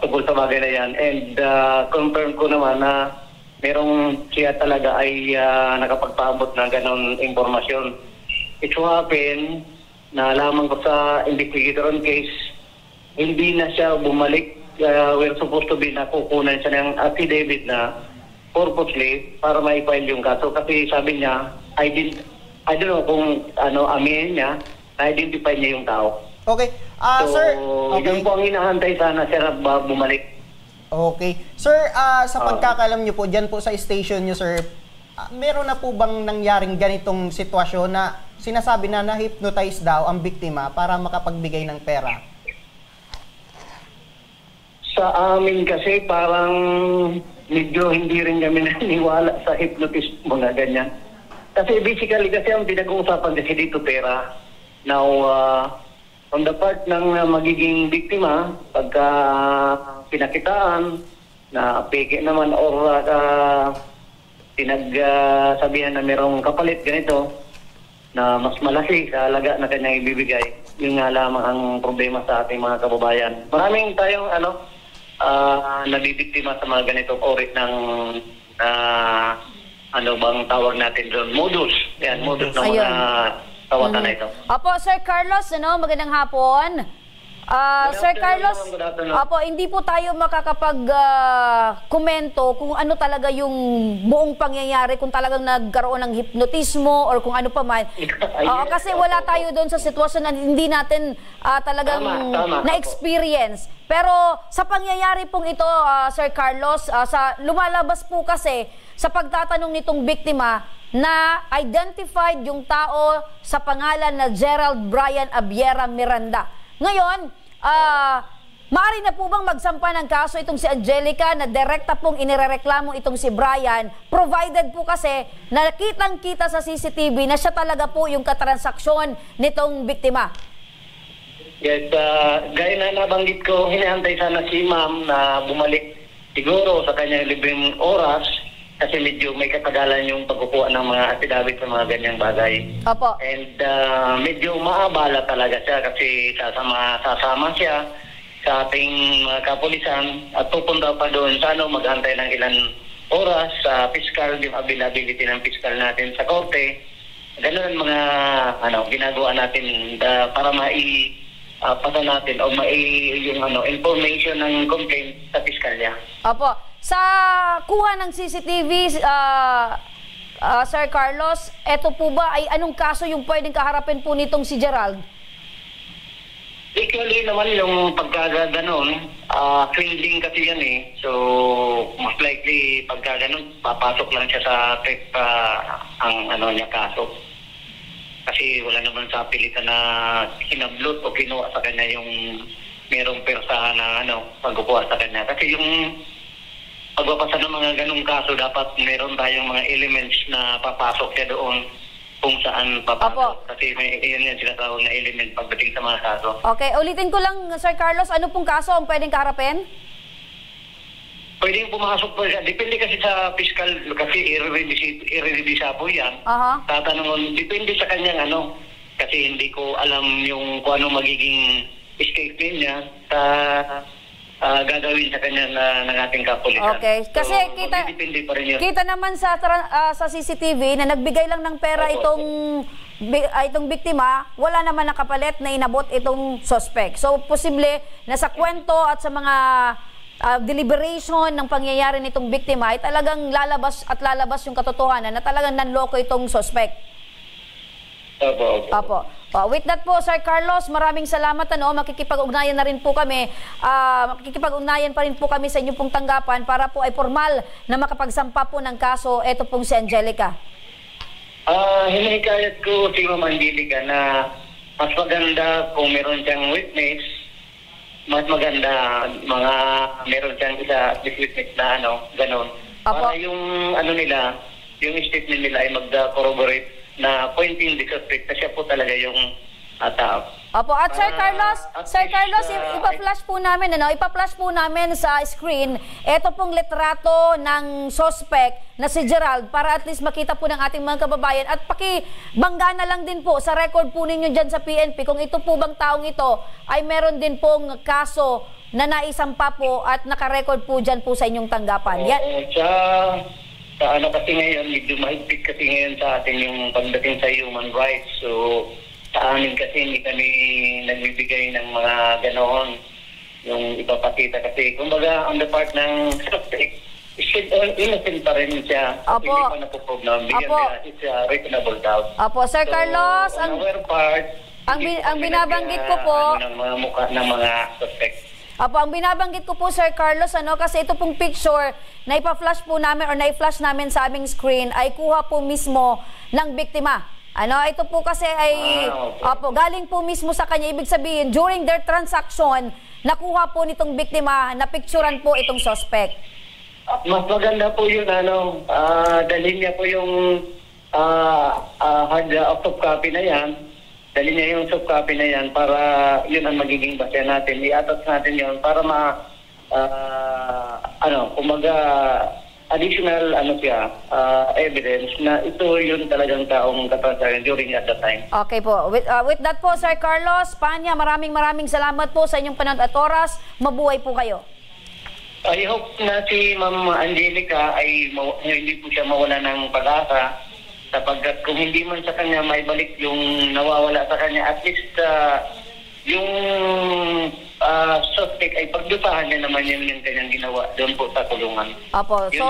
tungkol sa bagay na yan, and confirm ko naman na merong siya talaga ay nakapagpaabot ng ganong informasyon. It so happen, nalaman ko sa investigator on case, hindi na siya bumalik. We're supposed to be nakukunan siya ng affidavit na purposely para ma-file yung kaso. Kasi sabi niya, I don't know kung aminin niya, na-identify niya yung tao. Okay. So, Sir, yun po ang hinahantay sana, Sir, bumalik. Okay. Sir, sa pagkakalam niyo po, dyan po sa station niyo, sir, meron na po bang nangyaring ganitong sitwasyon na sinasabi na na-hypnotize daw ang biktima para makapagbigay ng pera? Sa amin kasi parang medyo hindi rin kami naniniwala sa hypnotism, mga ganyan. Kasi basically kasi ang pinag-uusapan kasi dito pera. Now, on the part ng magiging biktima, pagka pinakitaan na peke naman or pinagsabihan na merong kapalit ganito na mas malaki sa halaga na kanyang ibibigay, yun nga lamang ang problema sa ating mga kababayan. Maraming tayong nabibiktima sa mga ganitong uri ng ano bang tawag natin doon? Modus. Yan, modus ng mga tawatan na ito. Opo, Sir Carlos, magandang hapon. Sir Carlos, opo, hindi po tayo makakapag-komento kung ano talaga yung buong pangyayari, kung talagang nagkaroon ng hipnotismo or kung ano pa man. Kasi wala tayo doon sa sitwasyon na hindi natin talagang na-experience. Pero sa pangyayari pong ito, Sir Carlos, lumalabas po kasi sa pagtatanong nitong biktima na identified yung tao sa pangalan na Gerald Brian Abiera Miranda. Ngayon, maaari na po bang magsampa ng kaso itong si Angelica na direkta pong inirereklamo itong si Brian, provided po kasi nakitang-kita sa CCTV na siya talaga po yung katransaksyon nitong biktima? Yes, gaya na nabanggit ko, hinihantay sana si ma'am na bumalik siguro sa kanyang libreng oras kasi medyo may katagalan yung pagkukuha ng mga affidavit sa mga ganyang bagay. Opo. And medyo maabala talaga siya kasi sasama siya sa ating mga kapulisan at pupunta pa doon sa maghantay ng ilang oras sa fiscal, yung availability ng fiscal natin sa korte. Ganun ang mga ginagawa natin para pasa natin o yung information ng complaint sa fiskalya. Opo. Sa kuha ng CCTV, Sir Carlos, eto po ba ay anong kaso yung pwedeng kaharapin po nitong si Gerald? Actually naman yung pagkaganon, cleansing kasi yan eh. So, most likely pagkaganon, papasok lang siya sa ang kaso. Kasi wala naman sa pilitan na hinablot o kinuha sa kanya yung merong persahan na pagkukuha sa kanya. Kasi yung pagpapasa ng mga ganung kaso, dapat meron tayong mga elements na papasok siya doon kung saan papasok. Kasi yun yung sinatawag na element pagdating sa mga kaso. Okay, ulitin ko lang, Sir Carlos, ano pong kaso ang pwedeng kaharapin? Pwedeng pumasok po siya. Depende kasi sa fiscal, kasi i-release po yan. Tatanungin, depende sa kanyang kasi hindi ko alam yung kung ano magiging statement niya sa gagawin sa kanya ng ating kapulisan. Okay. Kasi so, kita naman sa CCTV na nagbigay lang ng pera itong biktima, wala naman nakapalit na inabot itong suspect. So, posible na sa kwento at sa mga deliberation ng pangyayari nitong biktima ay talagang lalabas yung katotohanan na talagang nanloko itong suspect. Opo. With that po, Sir Carlos, maraming salamat. Makikipag-ugnayan na rin po kami. Makikipag-ugnayan pa rin po kami sa inyong pong tanggapan para po ay formal na makapagsampa po ng kaso ito pong si Angelica. Hinihikayat ko si Ma'am Angelica na mas maganda kung meron siyang witness, mas maganda meron siyang isa witness na gano'n. Para yung yung statement nila ay mag-corroborate na pointing the suspect na siya po talaga yung tao. Opo, at Sir Carlos, ipa-flash po namin sa screen ito pong litrato ng suspect na si Gerald para at least makita po ng ating mga kababayan at pakibangga na lang din po sa record po ninyo dyan sa PNP kung ito po bang taong ito ay meron din pong kaso na naisampa po at nakarecord po dyan po sa inyong tanggapan. Kasi ngayon, medyo mahigpit kasi ngayon sa atin yung pagdating sa human rights. So, sa amin kasi hindi kami nagbibigay ng mga ganoon yung ipapakita. Kasi, kumbaga, on the part ng suspect, innocent pa rin siya. Hindi pa napuprove na it's a reasonable doubt. Opo, Sir Carlos, on our part, ang binabanggit ko po, ng mga mukha ng mga suspect. Apo, ang binabanggit ko po, Sir Carlos, kasi ito pong picture na ipa-flash po namin or na-flash namin sa aming screen ay kuha po mismo ng biktima. Ito po kasi ay galing po mismo sa kanya. Ibig sabihin, during their transaction, nakuha po nitong biktima, napicturan po itong suspect. Mas maganda po yun, dalhin niya po yung hard soft copy na yan. Dalhin niya yung soft copy na yan para yun ang magiging base natin. I-attach natin yun para kumaga additional evidence na ito yung talagang taong katransaksyon during at that time. Okay po. With that po, Sir Carlos Panya, maraming salamat po sa inyong panahon at oras. Mabuhay po kayo. I hope na si Ma'am Angelica ay hindi po siya mawala ng pag-asa sapagkat kung hindi man sa kanya maibalik yung nawawala sa kanya, at least yung suspect ay pagdupahan niya naman yung kanyang ginawa doon po sa kulungan. Opo. So,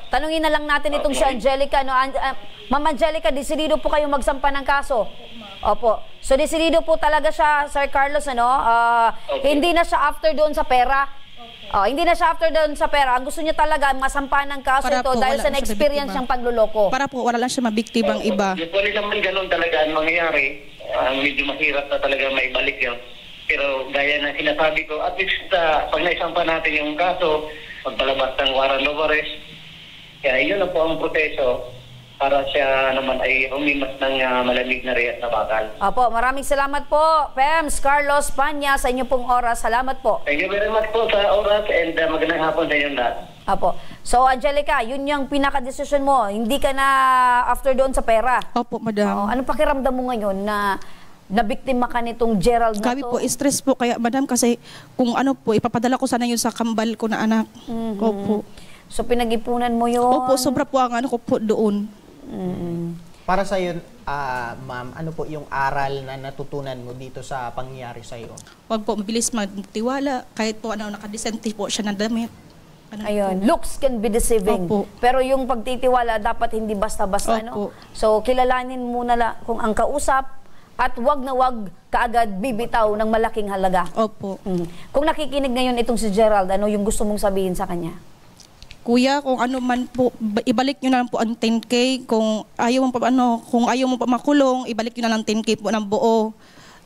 tanungin na lang natin itong si Angelica. Ma'am Angelica, desidido po kayo magsampa ng kaso? Opo. So, desidido po talaga siya, Sir Carlos, hindi na siya after doon sa pera. Hindi na siya after doon sa pera. Ang gusto niya talaga, masampa ng kaso ito dahil sa na-experience siyang pagluloko. Para po, wala lang siya mabiktibang iba. Usually naman ganun talaga ang mangyayari. Medyo mahirap na talaga maibalik yun. Pero gaya na sinasabi ko, at least pag naisampa natin yung kaso, magpalabas ng warrant of arrest. Kaya yun na po ang proseso para siya naman ay umimas ng malamig na riyat na bakal. Opo, maraming salamat po, Pems Carlos Panya, sa inyo pong oras. Salamat po. Thank you very much po sa oras and magandang hapon sa inyong lahat. Opo. So, Angelica, yun yung pinaka-desisyon mo. Hindi ka na after doon sa pera. Opo, madam. Anong pakiramdam mo ngayon na nabiktima ka nitong Gerald na Gabi po, stress po. Kaya, madam, kasi kung ipapadala ko sana yun sa kambal ko na anak. Opo. So, pinag-ipunan mo yun? Opo, sobra po ang ko po doon. Para sa iyo, ma'am, ano po yung aral na natutunan mo dito sa pangyayari sa iyo? Huwag po mabilis magtiwala. Kahit po nakadesente po siya ng damit. Ayun, looks can be deceiving. Opo. Pero yung pagtitiwala dapat hindi basta-basta. So, kilalanin muna kung ang kausap at wag na wag kaagad bibitaw ng malaking halaga. Opo. Kung nakikinig ngayon itong si Gerald, ano yung gusto mong sabihin sa kanya? Kuya, kung ano man po, ibalik nyo na lang po ang 10K. Kung ayaw mo pa makulong, ibalik nyo na lang 10K po ng buo.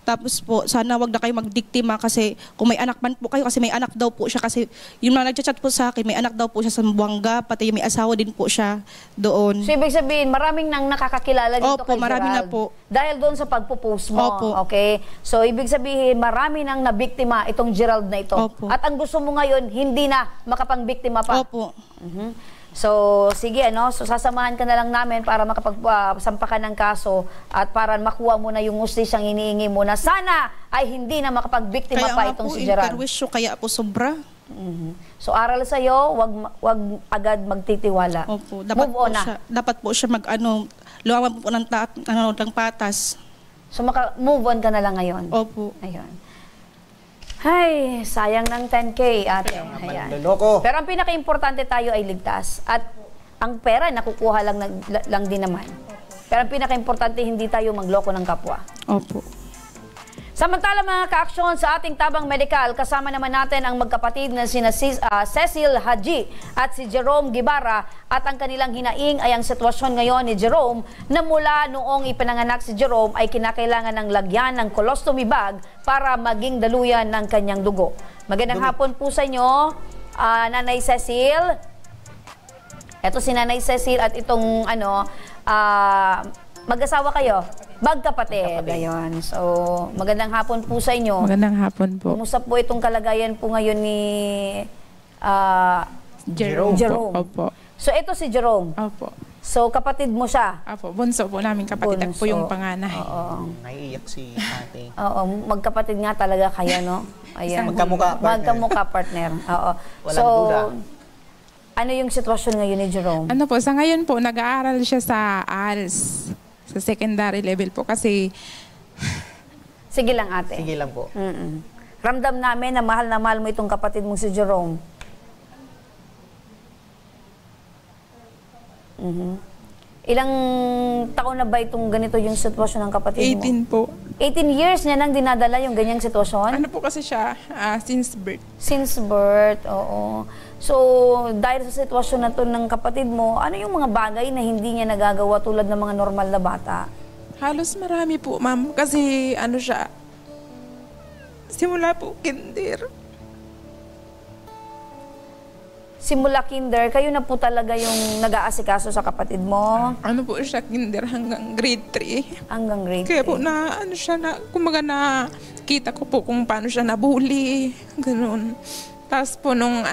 Tapos po, sana wag na kayo magdiktima kasi kung may anak man po kayo, kasi may anak daw po siya. Kasi yung mga nagchat-chat po sa akin, may anak daw po siya sa Buanga, pati may asawa din po siya doon. So, ibig sabihin, maraming nang nakakakilala dito kay Gerald. Marami na po. Dahil doon sa pagpo-post mo. Opo. Okay? So, ibig sabihin, marami nang nabiktima itong Gerald na ito. Opo. At ang gusto mo ngayon, hindi na makapangbiktima pa. Opo. So, sige, so sasamahan ka na lang namin para makapagsampa ka ng kaso at para makuha mo na yung ustisyang hinihingi mo na sana ay hindi na makapagbiktima pa itong si Gerald. Kaya po sobra. So, aral sa'yo, wag agad magtitiwala. Opo. Move on na. Dapat po siya luwawan po ng patas. So, move on ka na lang ngayon. Opo. Ayun. Ay, sayang ng 10K, ate. Ayan. Pero ang pinaka-importante tayo ay ligtas. At ang pera, nakukuha lang din naman. Pero ang pinaka-importante, hindi tayo magloko ng kapwa. Opo. Samantala mga ka-aksyon sa ating tabang medikal, kasama naman natin ang magkapatid na sina Cecil Haji at si Jerome Guevara at ang kanilang hinaing ay ang sitwasyon ngayon ni Jerome na mula noong ipinanganak si Jerome ay kinakailangan ng lagyan ng colostomy bag para maging daluyan ng kanyang dugo. Magandang hapon po sa inyo, Nanay Cecil. Ito si Nanay Cecil at itong mag-asawa kayo? Magkapatid. Ayun. So, magandang hapon po sa inyo. Magandang hapon po. Kumusta po itong kalagayan po ngayon ni Jerome? Opo. So, ito si Jerome? Opo. So, kapatid mo siya? Opo. Bunso po namin kapatid. Ako po yung panganay. Oo. Naiiyak si ate. Oo. Magkapatid nga talaga kayo, no? Ayan. Magkamukha partner. Magkamukha partner. Oo. Walang duda. Ano yung sitwasyon ngayon ni Jerome? Ano po, sa ngayon po, nag-aaral siya sa ALS. Sa secondary level po kasi... Sige lang ate. Sige lang po. Ramdam namin na mahal mo itong kapatid mong si Jerome. Ilang taon na ba itong ganito yung sitwasyon ng kapatid mo? 18 po. 18 years niya nang dinadala yung ganyang sitwasyon? Ano po kasi siya, since birth. Since birth, oo. So, dahil sa sitwasyon na to ng kapatid mo, ano yung mga bagay na hindi niya nagagawa tulad ng mga normal na bata? Halos marami po, ma'am. Kasi ano siya, simula po kinder. Simula kinder, kayo na po talaga yung nag-aasikaso sa kapatid mo? Ano po siya, kinder hanggang grade 3. Hanggang grade 3? Kaya po na, ano siya na, kumaga na, kita ko po kung paano siya nabully, ganun. Tapos po nung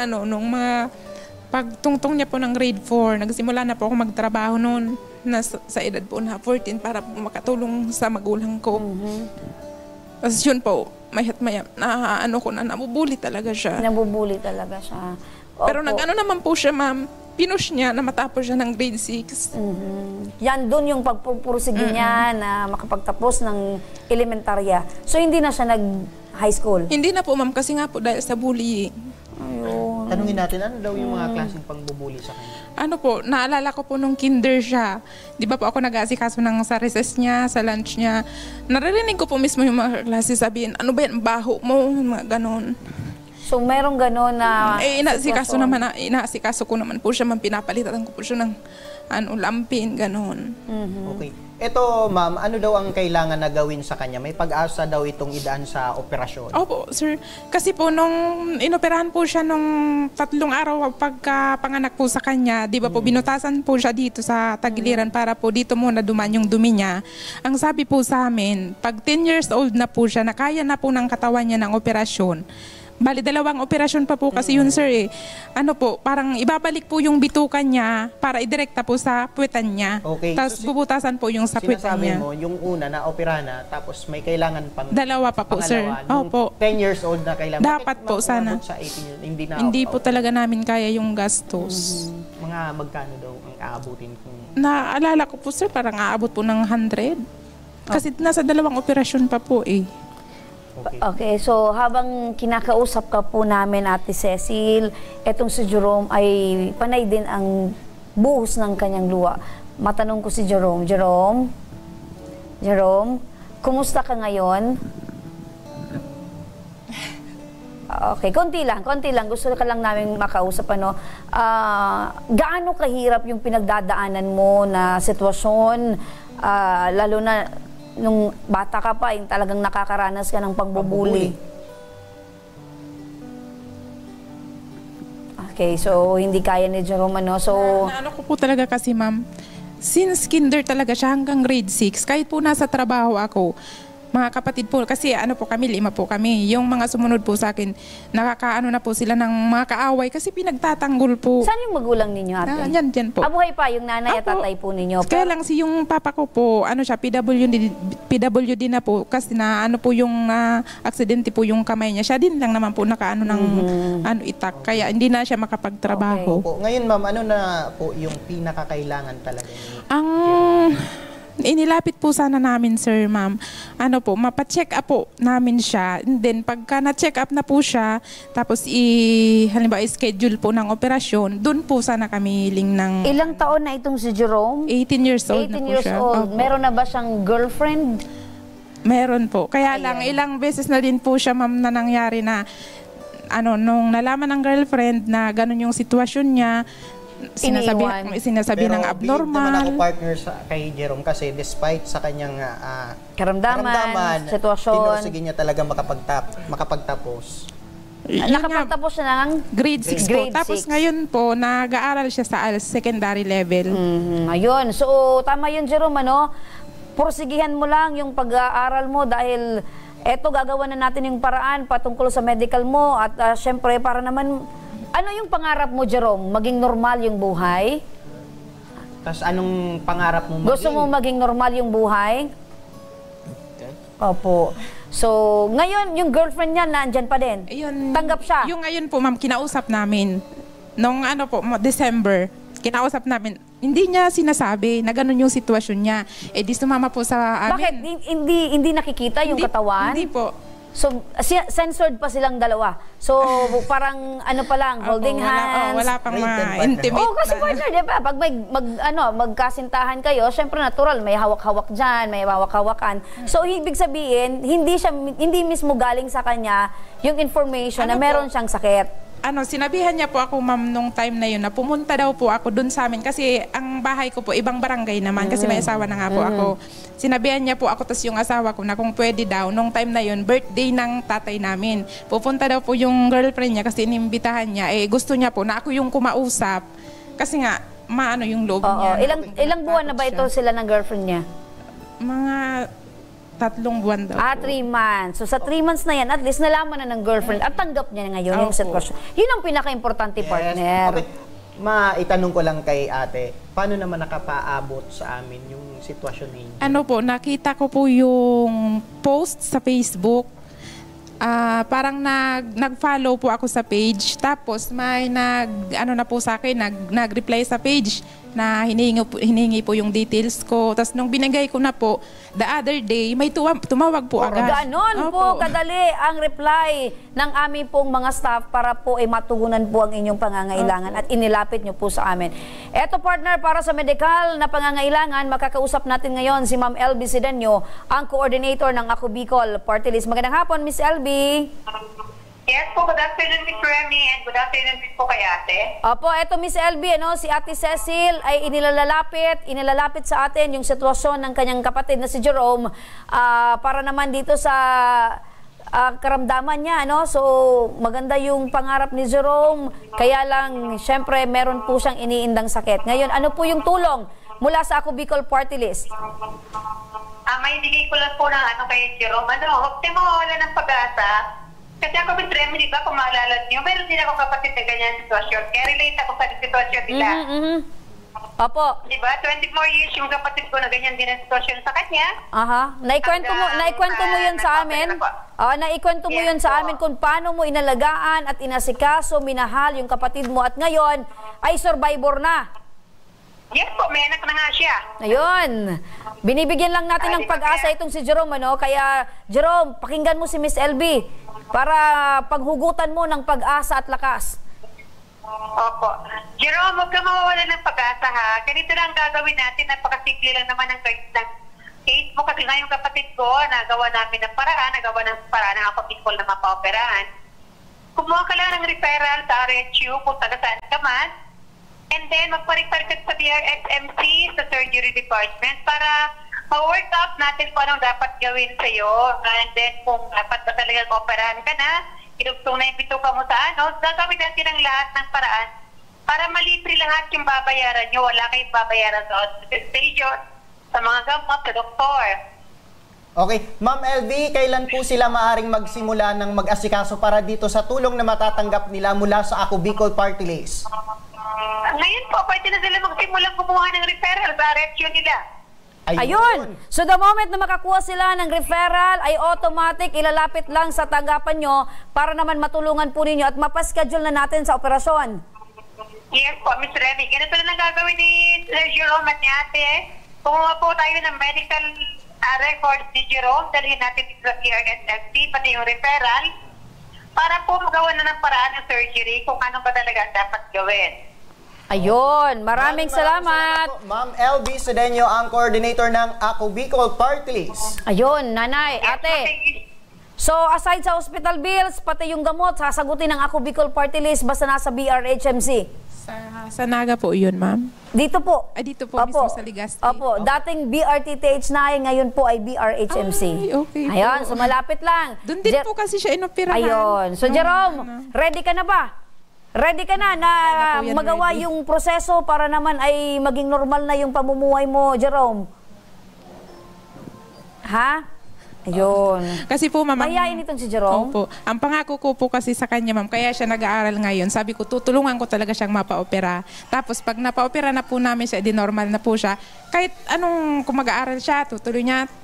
mga pagtungtong niya po ng grade 4, nagsimula na po ako magtrabaho noon sa edad po na 14 para po makatulong sa magulang ko. Tapos yun po, mayat maya, nabubuli talaga siya. Nabubuli talaga siya. Opo. Pero nag-ano naman po siya, ma'am, pinush niya na matapos siya ng grade 6. Yan doon yung pagpupursige niya na makapagtapos ng elementarya. So hindi na siya nag-high school? Hindi na po, ma'am, kasi nga po dahil sa bullying. Ayun. Tanungin natin, ano daw yung mga klaseng pagbubuli sa kanya? Ano po, naalala ko po nung kinder siya. Di ba po ako nag-aasikaso sa recess niya, sa lunch niya. Naririnig ko po mismo yung mga klase sabihin, ano ba yan, baho mo, mga ganon. So, merong gano'n na inaasikaso ko naman po siya, pinapalitan ko po siya ng lampin, gano'n. Okay. Ito, ma'am, ano daw ang kailangan na gawin sa kanya? May pag-asa daw itong idaan sa operasyon. Opo, sir. Kasi po, nung inoperahan po siya nung 3 araw pagkapanganak po sa kanya, di ba po, binutasan po siya dito sa tagiliran para po dito muna duman yung dumi niya. Ang sabi po sa amin, pag 10 years old na po siya, nakaya na po ng katawan niya ng operasyon. Bali, 2 operasyon pa po kasi yun, sir, eh. Ano po, parang ibabalik po yung bitukan niya para idirekta po sa puwetan niya. Okay. Tapos bubutasan po yung sa puwetan niya. Sinasabi mo, yung una na opera na, tapos may kailangan pang 2 pa po, sir. Opo. 10 years old na kailangan. Dapat po, sana. Sa 18 hindi na. Hindi po talaga namin kaya yung gastos. Mga magkano daw ang aabutin kung... Naalala ko po, sir, parang aabot po ng 100. Kasi nasa 2 operasyon pa po, eh. Okay, so habang kinakausap ka po namin, Ate Cecil, etong si Jerome ay panay din ang buhos ng kanyang luha. Matanong ko si Jerome, Jerome, kumusta ka ngayon? Okay, konti lang. Gusto ka lang namin makausap, ano. Gaano kahirap yung pinagdadaanan mo na sitwasyon, lalo na nung bata ka pa, yung talagang nakakaranas ka ng pagbubuli. Okay, so hindi kaya ni Jerome, ano? So, ano ko po talaga kasi, ma'am, since kinder talaga siya hanggang grade 6, kahit po nasa trabaho ako, mga kapatid po, kasi ano po kami, 5 po kami. Yung mga sumunod po sa akin, nakakaano na po sila ng mga kaaway kasi pinagtatanggol po. Saan yung magulang ninyo, ate? Yan po. Buhay pa yung nanay at tatay po ninyo. Kaya lang si yung papa ko po, ano siya, PWD na po kasi na ano po yung aksidente po yung kamay niya. Siya din lang naman po nakaano ng itak. Kaya hindi na siya makapagtrabaho. Okay. Ngayon, ma'am, ano na po yung pinakakailangan talaga? Ang inilapit po sana namin, sir, ma'am, ano po, mapacheck up po namin siya. And then, pagka na-check up na po siya, tapos halimbawa, schedule po ng operasyon, dun po sana kami hiling ng... Ilang taon na itong si Jerome? 18 years old na po siya. 18 years old. Meron na ba siyang girlfriend? Meron po. Kaya lang, ilang beses na din po siya, ma'am, na nangyari na, nung nalaman ng girlfriend na ganun yung sitwasyon niya, sinasabi ng abnormal. Pero naman ako partner kay Jerome kasi despite sa kanyang karamdaman, sitwasyon, pinursige niya talaga makapagtapos. Nakapagtapos siya ng grade 6 po. Tapos ngayon po, nag-aaral siya sa secondary level. Ayun. So, tama yun, Jerome, ano? Porsigihan mo lang yung pag-aaral mo dahil eto, gagawa na natin yung paraan patungkol sa medical mo at syempre para naman. Ano yung pangarap mo, Jerome? Maging normal yung buhay? Tapos anong pangarap mo maging? Gusto mo maging normal yung buhay? Okay. Opo. So, ngayon, yung girlfriend niya, nandyan pa din? Tanggap siya? Yung ngayon po, ma'am, kinausap namin. Nung December, kinausap namin. Hindi niya sinasabi na ganun yung sitwasyon niya. Di sumama po sa amin. Bakit? Hindi nakikita yung katawan? Hindi po. So, censored pa silang dalawa. So, parang ano pa lang, holding hands. Wala pang ma-intimate. Kasi partner, di ba? Pag magkasintahan kayo, syempre natural, may hawak-hawak dyan, may hawak-hawakan. So, ibig sabihin, hindi mismo galing sa kanya yung information na meron siyang sakit. Sinabihan niya po ako, ma'am, nung time na yun, na pumunta daw po ako dun sa amin kasi ang bahay ko po, ibang barangay naman kasi may asawa na nga po ako. Sinabihan niya po ako, tas yung asawa ko na kung pwede daw, nung time na yun, birthday ng tatay namin. Pupunta daw po yung girlfriend niya kasi inimbitahan niya, gusto niya po na ako yung kumausap kasi nga, maano yung loob niya. Ilang buwan na ba ito sila ng girlfriend niya? Mga 3 buwan daw. 3 months. So sa 3 months na yan, at least nalaman na ng girlfriend at tanggap niya ngayon yung sitwasyon. Yun ang pinaka-importante, partner. Okay. Maitanong ko lang kay ate, paano naman nakapaabot sa amin yung sitwasyon ninyo? Nakita ko po yung post sa Facebook. Parang nag-follow po ako sa page. Tapos may na po sa akin, nag-reply sa page na hinihingi po yung details ko. Tapos nung binigay ko na po, the other day, may tumawag po agad. Ganon po kadali ang reply ng aming pong mga staff para po matugunan po ang inyong pangangailangan at inilapit nyo po sa amin. Eto partner, para sa medical na pangangailangan, makakausap natin ngayon si Ma'am LB Sedeño, ang coordinator ng Ako Bicol Party List. Magandang hapon, Miss LB. Yes po, good afternoon, Miss Remy, and good afternoon din po kay ate. Opo, eto Miss LB, si Ate Cecil ay inilalapit sa atin yung sitwasyon ng kanyang kapatid na si Jerome para naman dito sa karamdaman niya, So, maganda yung pangarap ni Jerome, kaya lang, syempre, meron po siyang iniindang sakit. Ngayon, ano po yung tulong mula sa Ako Bicol Party List? May bigay ko lang po ng kay Jerome. Huwag tayo mawawala ng pag-asa. Kasi ako, Miss Remy, di ba, kung maalala niyo, meron din ako kapatid na ganyan sitwasyon. Kaya relate ako sa sitwasyon nila. Opo. Di ba? 24 years yung kapatid ko na ganyan din ang sitwasyon sa kanya. Naikwento mo yun sa amin? Naikwento mo yun sa amin kung paano mo inalagaan at inasikaso, minahal yung kapatid mo at ngayon ay survivor na. Yes po, may anak na nga siya. Ayun. Binibigyan lang natin ng pag-asa itong si Jerome, Kaya, Jerome, pakinggan mo si Miss LB para paghugutan mo ng pag-asa at lakas. Opo. Jerome, huwag ka mawawala ng pag-asa, ha? Ganito lang gagawin natin. Napakasikli lang naman ng case mo. Kasi nga yung kapatid ko, nagawa namin ng paraan ng Ako Bicol na mapaoperahan. Kumuha ka lang ng referral sa RHU kung taga saan ka man. And then, magpa-refer ka sa BRXMC, sa surgery department, para ma-work up natin kung anong dapat gawin sa'yo. And then, kung dapat ba talagang operahan ka na, inugtong na yung bituka mo sa gagawin natin ang lahat ng paraan para malibre lahat yung babayaran nyo. Wala kayong babayaran sa hospital station, sa mga gamot, sa doktor. Okay. Ma'am LB, kailan po sila maaring magsimula ng mag-asikaso para dito sa tulong na matatanggap nila mula sa Ako Bicol Party List? Ngayon po, pwede na sila magsimulang kumuha ng referral sa RFQ nila. Ayun. So the moment na makakuha sila ng referral, ay automatic ilalapit lang sa tanggapan nyo para naman matulungan po ninyo at mapaschedule na natin sa operasyon. Yes po, Ms. Remy. Ganito na lang gagawin ni Sir Jerome at ni ate. Kumuha po tayo ng medical records ni Jerome. Dalhin natin sa PRSFC, pati yung referral, para po magawa na ng paraan ng surgery kung ano ba talaga dapat gawin. Ayun, maraming salamat. Ma'am LB Sedeño, ang coordinator ng Ako Bicol Party List. Ayun, nanay, ate. So, aside sa hospital bills, pati yung gamot, sasagutin ng Ako Bicol Party List basta nasa BRHMC. Sa Naga po yun, ma'am? Dito po. Dito po mismo sa Legazpi. Opo, dating BRTTH na ngayon po ay BRHMC. Okay po. Ayun, so malapit lang. Doon din po kasi siya inoperahan. Ayun. So, Jerome, ready ka na ba? Ready ka na magawa yung proseso para naman ay maging normal na yung pamumuhay mo, Jerome? Ha? Ayun. Kasi po, ma'am, mahihain itong si Jerome. Opo. Ang pangako ko po kasi sa kanya, ma'am, kaya siya nag-aaral ngayon. Sabi ko, tutulungan ko talaga siyang mapa-opera. Tapos, pag napa-opera na po namin siya, di normal na po siya. Kahit anong, kung mag-aaral siya,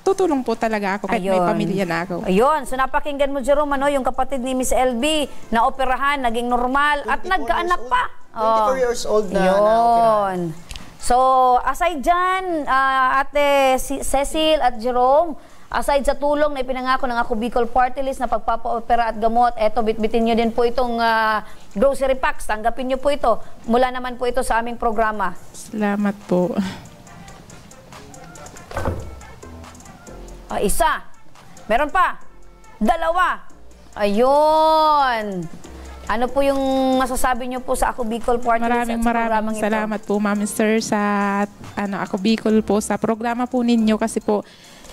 tutulong po talaga ako. Kahit may pamilya na ako. Ayun. So, napakinggan mo, Jerome, yung kapatid ni Miss LB, na operahan, naging normal, at nagkaanak pa. 24 years old na operahan. So, aside dyan, ate Cecil at Jerome, Aside sa tulong na ipinangako ng Ako Bicol Party List na pagpapa-opera at gamot, eto, bitbitin nyo din po itong grocery packs. Tanggapin nyo po ito. Mula naman po ito sa aming programa. Salamat po. Isa. Meron pa. 2. Ayun. Ano po yung masasabi nyo po sa Ako Bicol Party List? Maraming salamat po, Ma'am Sir, sa Ako Bicol po, sa programa po ninyo, kasi po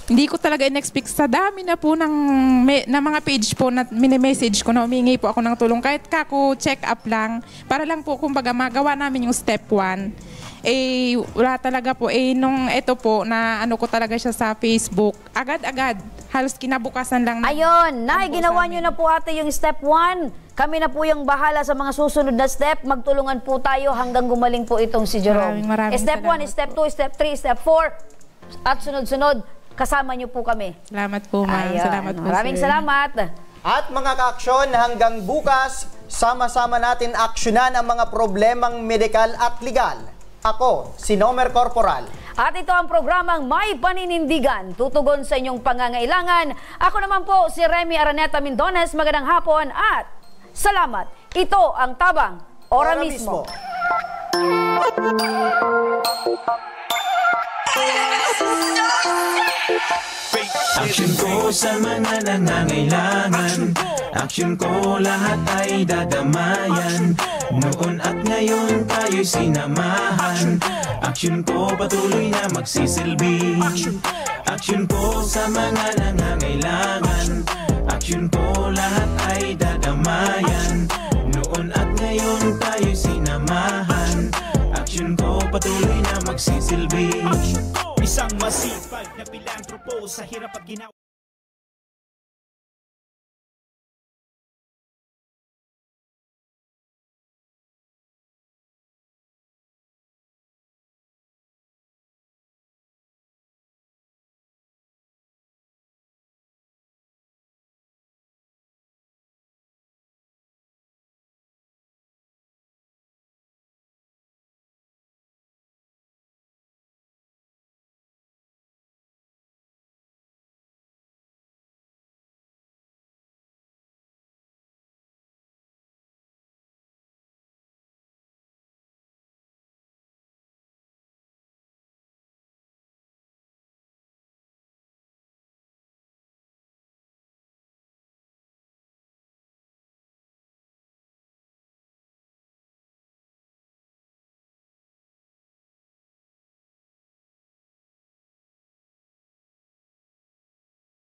hindi ko talaga in-expect sa dami na po ng mga page po na mini-message ko na humingi po ako ng tulong. Kahit kako check up lang, para lang po kumbaga magawa namin yung step 1. Wala talaga po. Nung ito po, na ano ko talaga siya sa Facebook, agad-agad, halos kinabukasan lang. Ayun, ginawa nyo na po ate yung step 1. Kami na po yung bahala sa mga susunod na step. Magtulungan po tayo hanggang gumaling po itong si Jerome. Maraming Step 1, step 2, step 3, step 4. At sunod-sunod, kasama nyo po kami. Salamat po, ma'am. Salamat po, maraming sir. salamat. At mga ka-aksyon, hanggang bukas, sama-sama natin aksyonan ang mga problemang medikal at legal. Ako, si Nomer Corporal. At ito ang programang May Paninindigan, tutugon sa inyong pangangailangan. Ako naman po si Remy Araneta Mindones. Magandang hapon at salamat. Ito ang Tabang Ora Mismo. Aksyon ko sa mga nangangailangan, aksyon ko lahat ay dadamayan. Noon at ngayon tayo'y sinamahan, aksyon ko patuloy na magsisilbi. Aksyon ko sa mga nangangailangan, aksyon ko lahat ay dadamayan. Noon at ngayon tayo'y sinamahan, aksyon ko patuloy na magsisilbi. Isang masipag na pilantropo sa hirap at ginawa.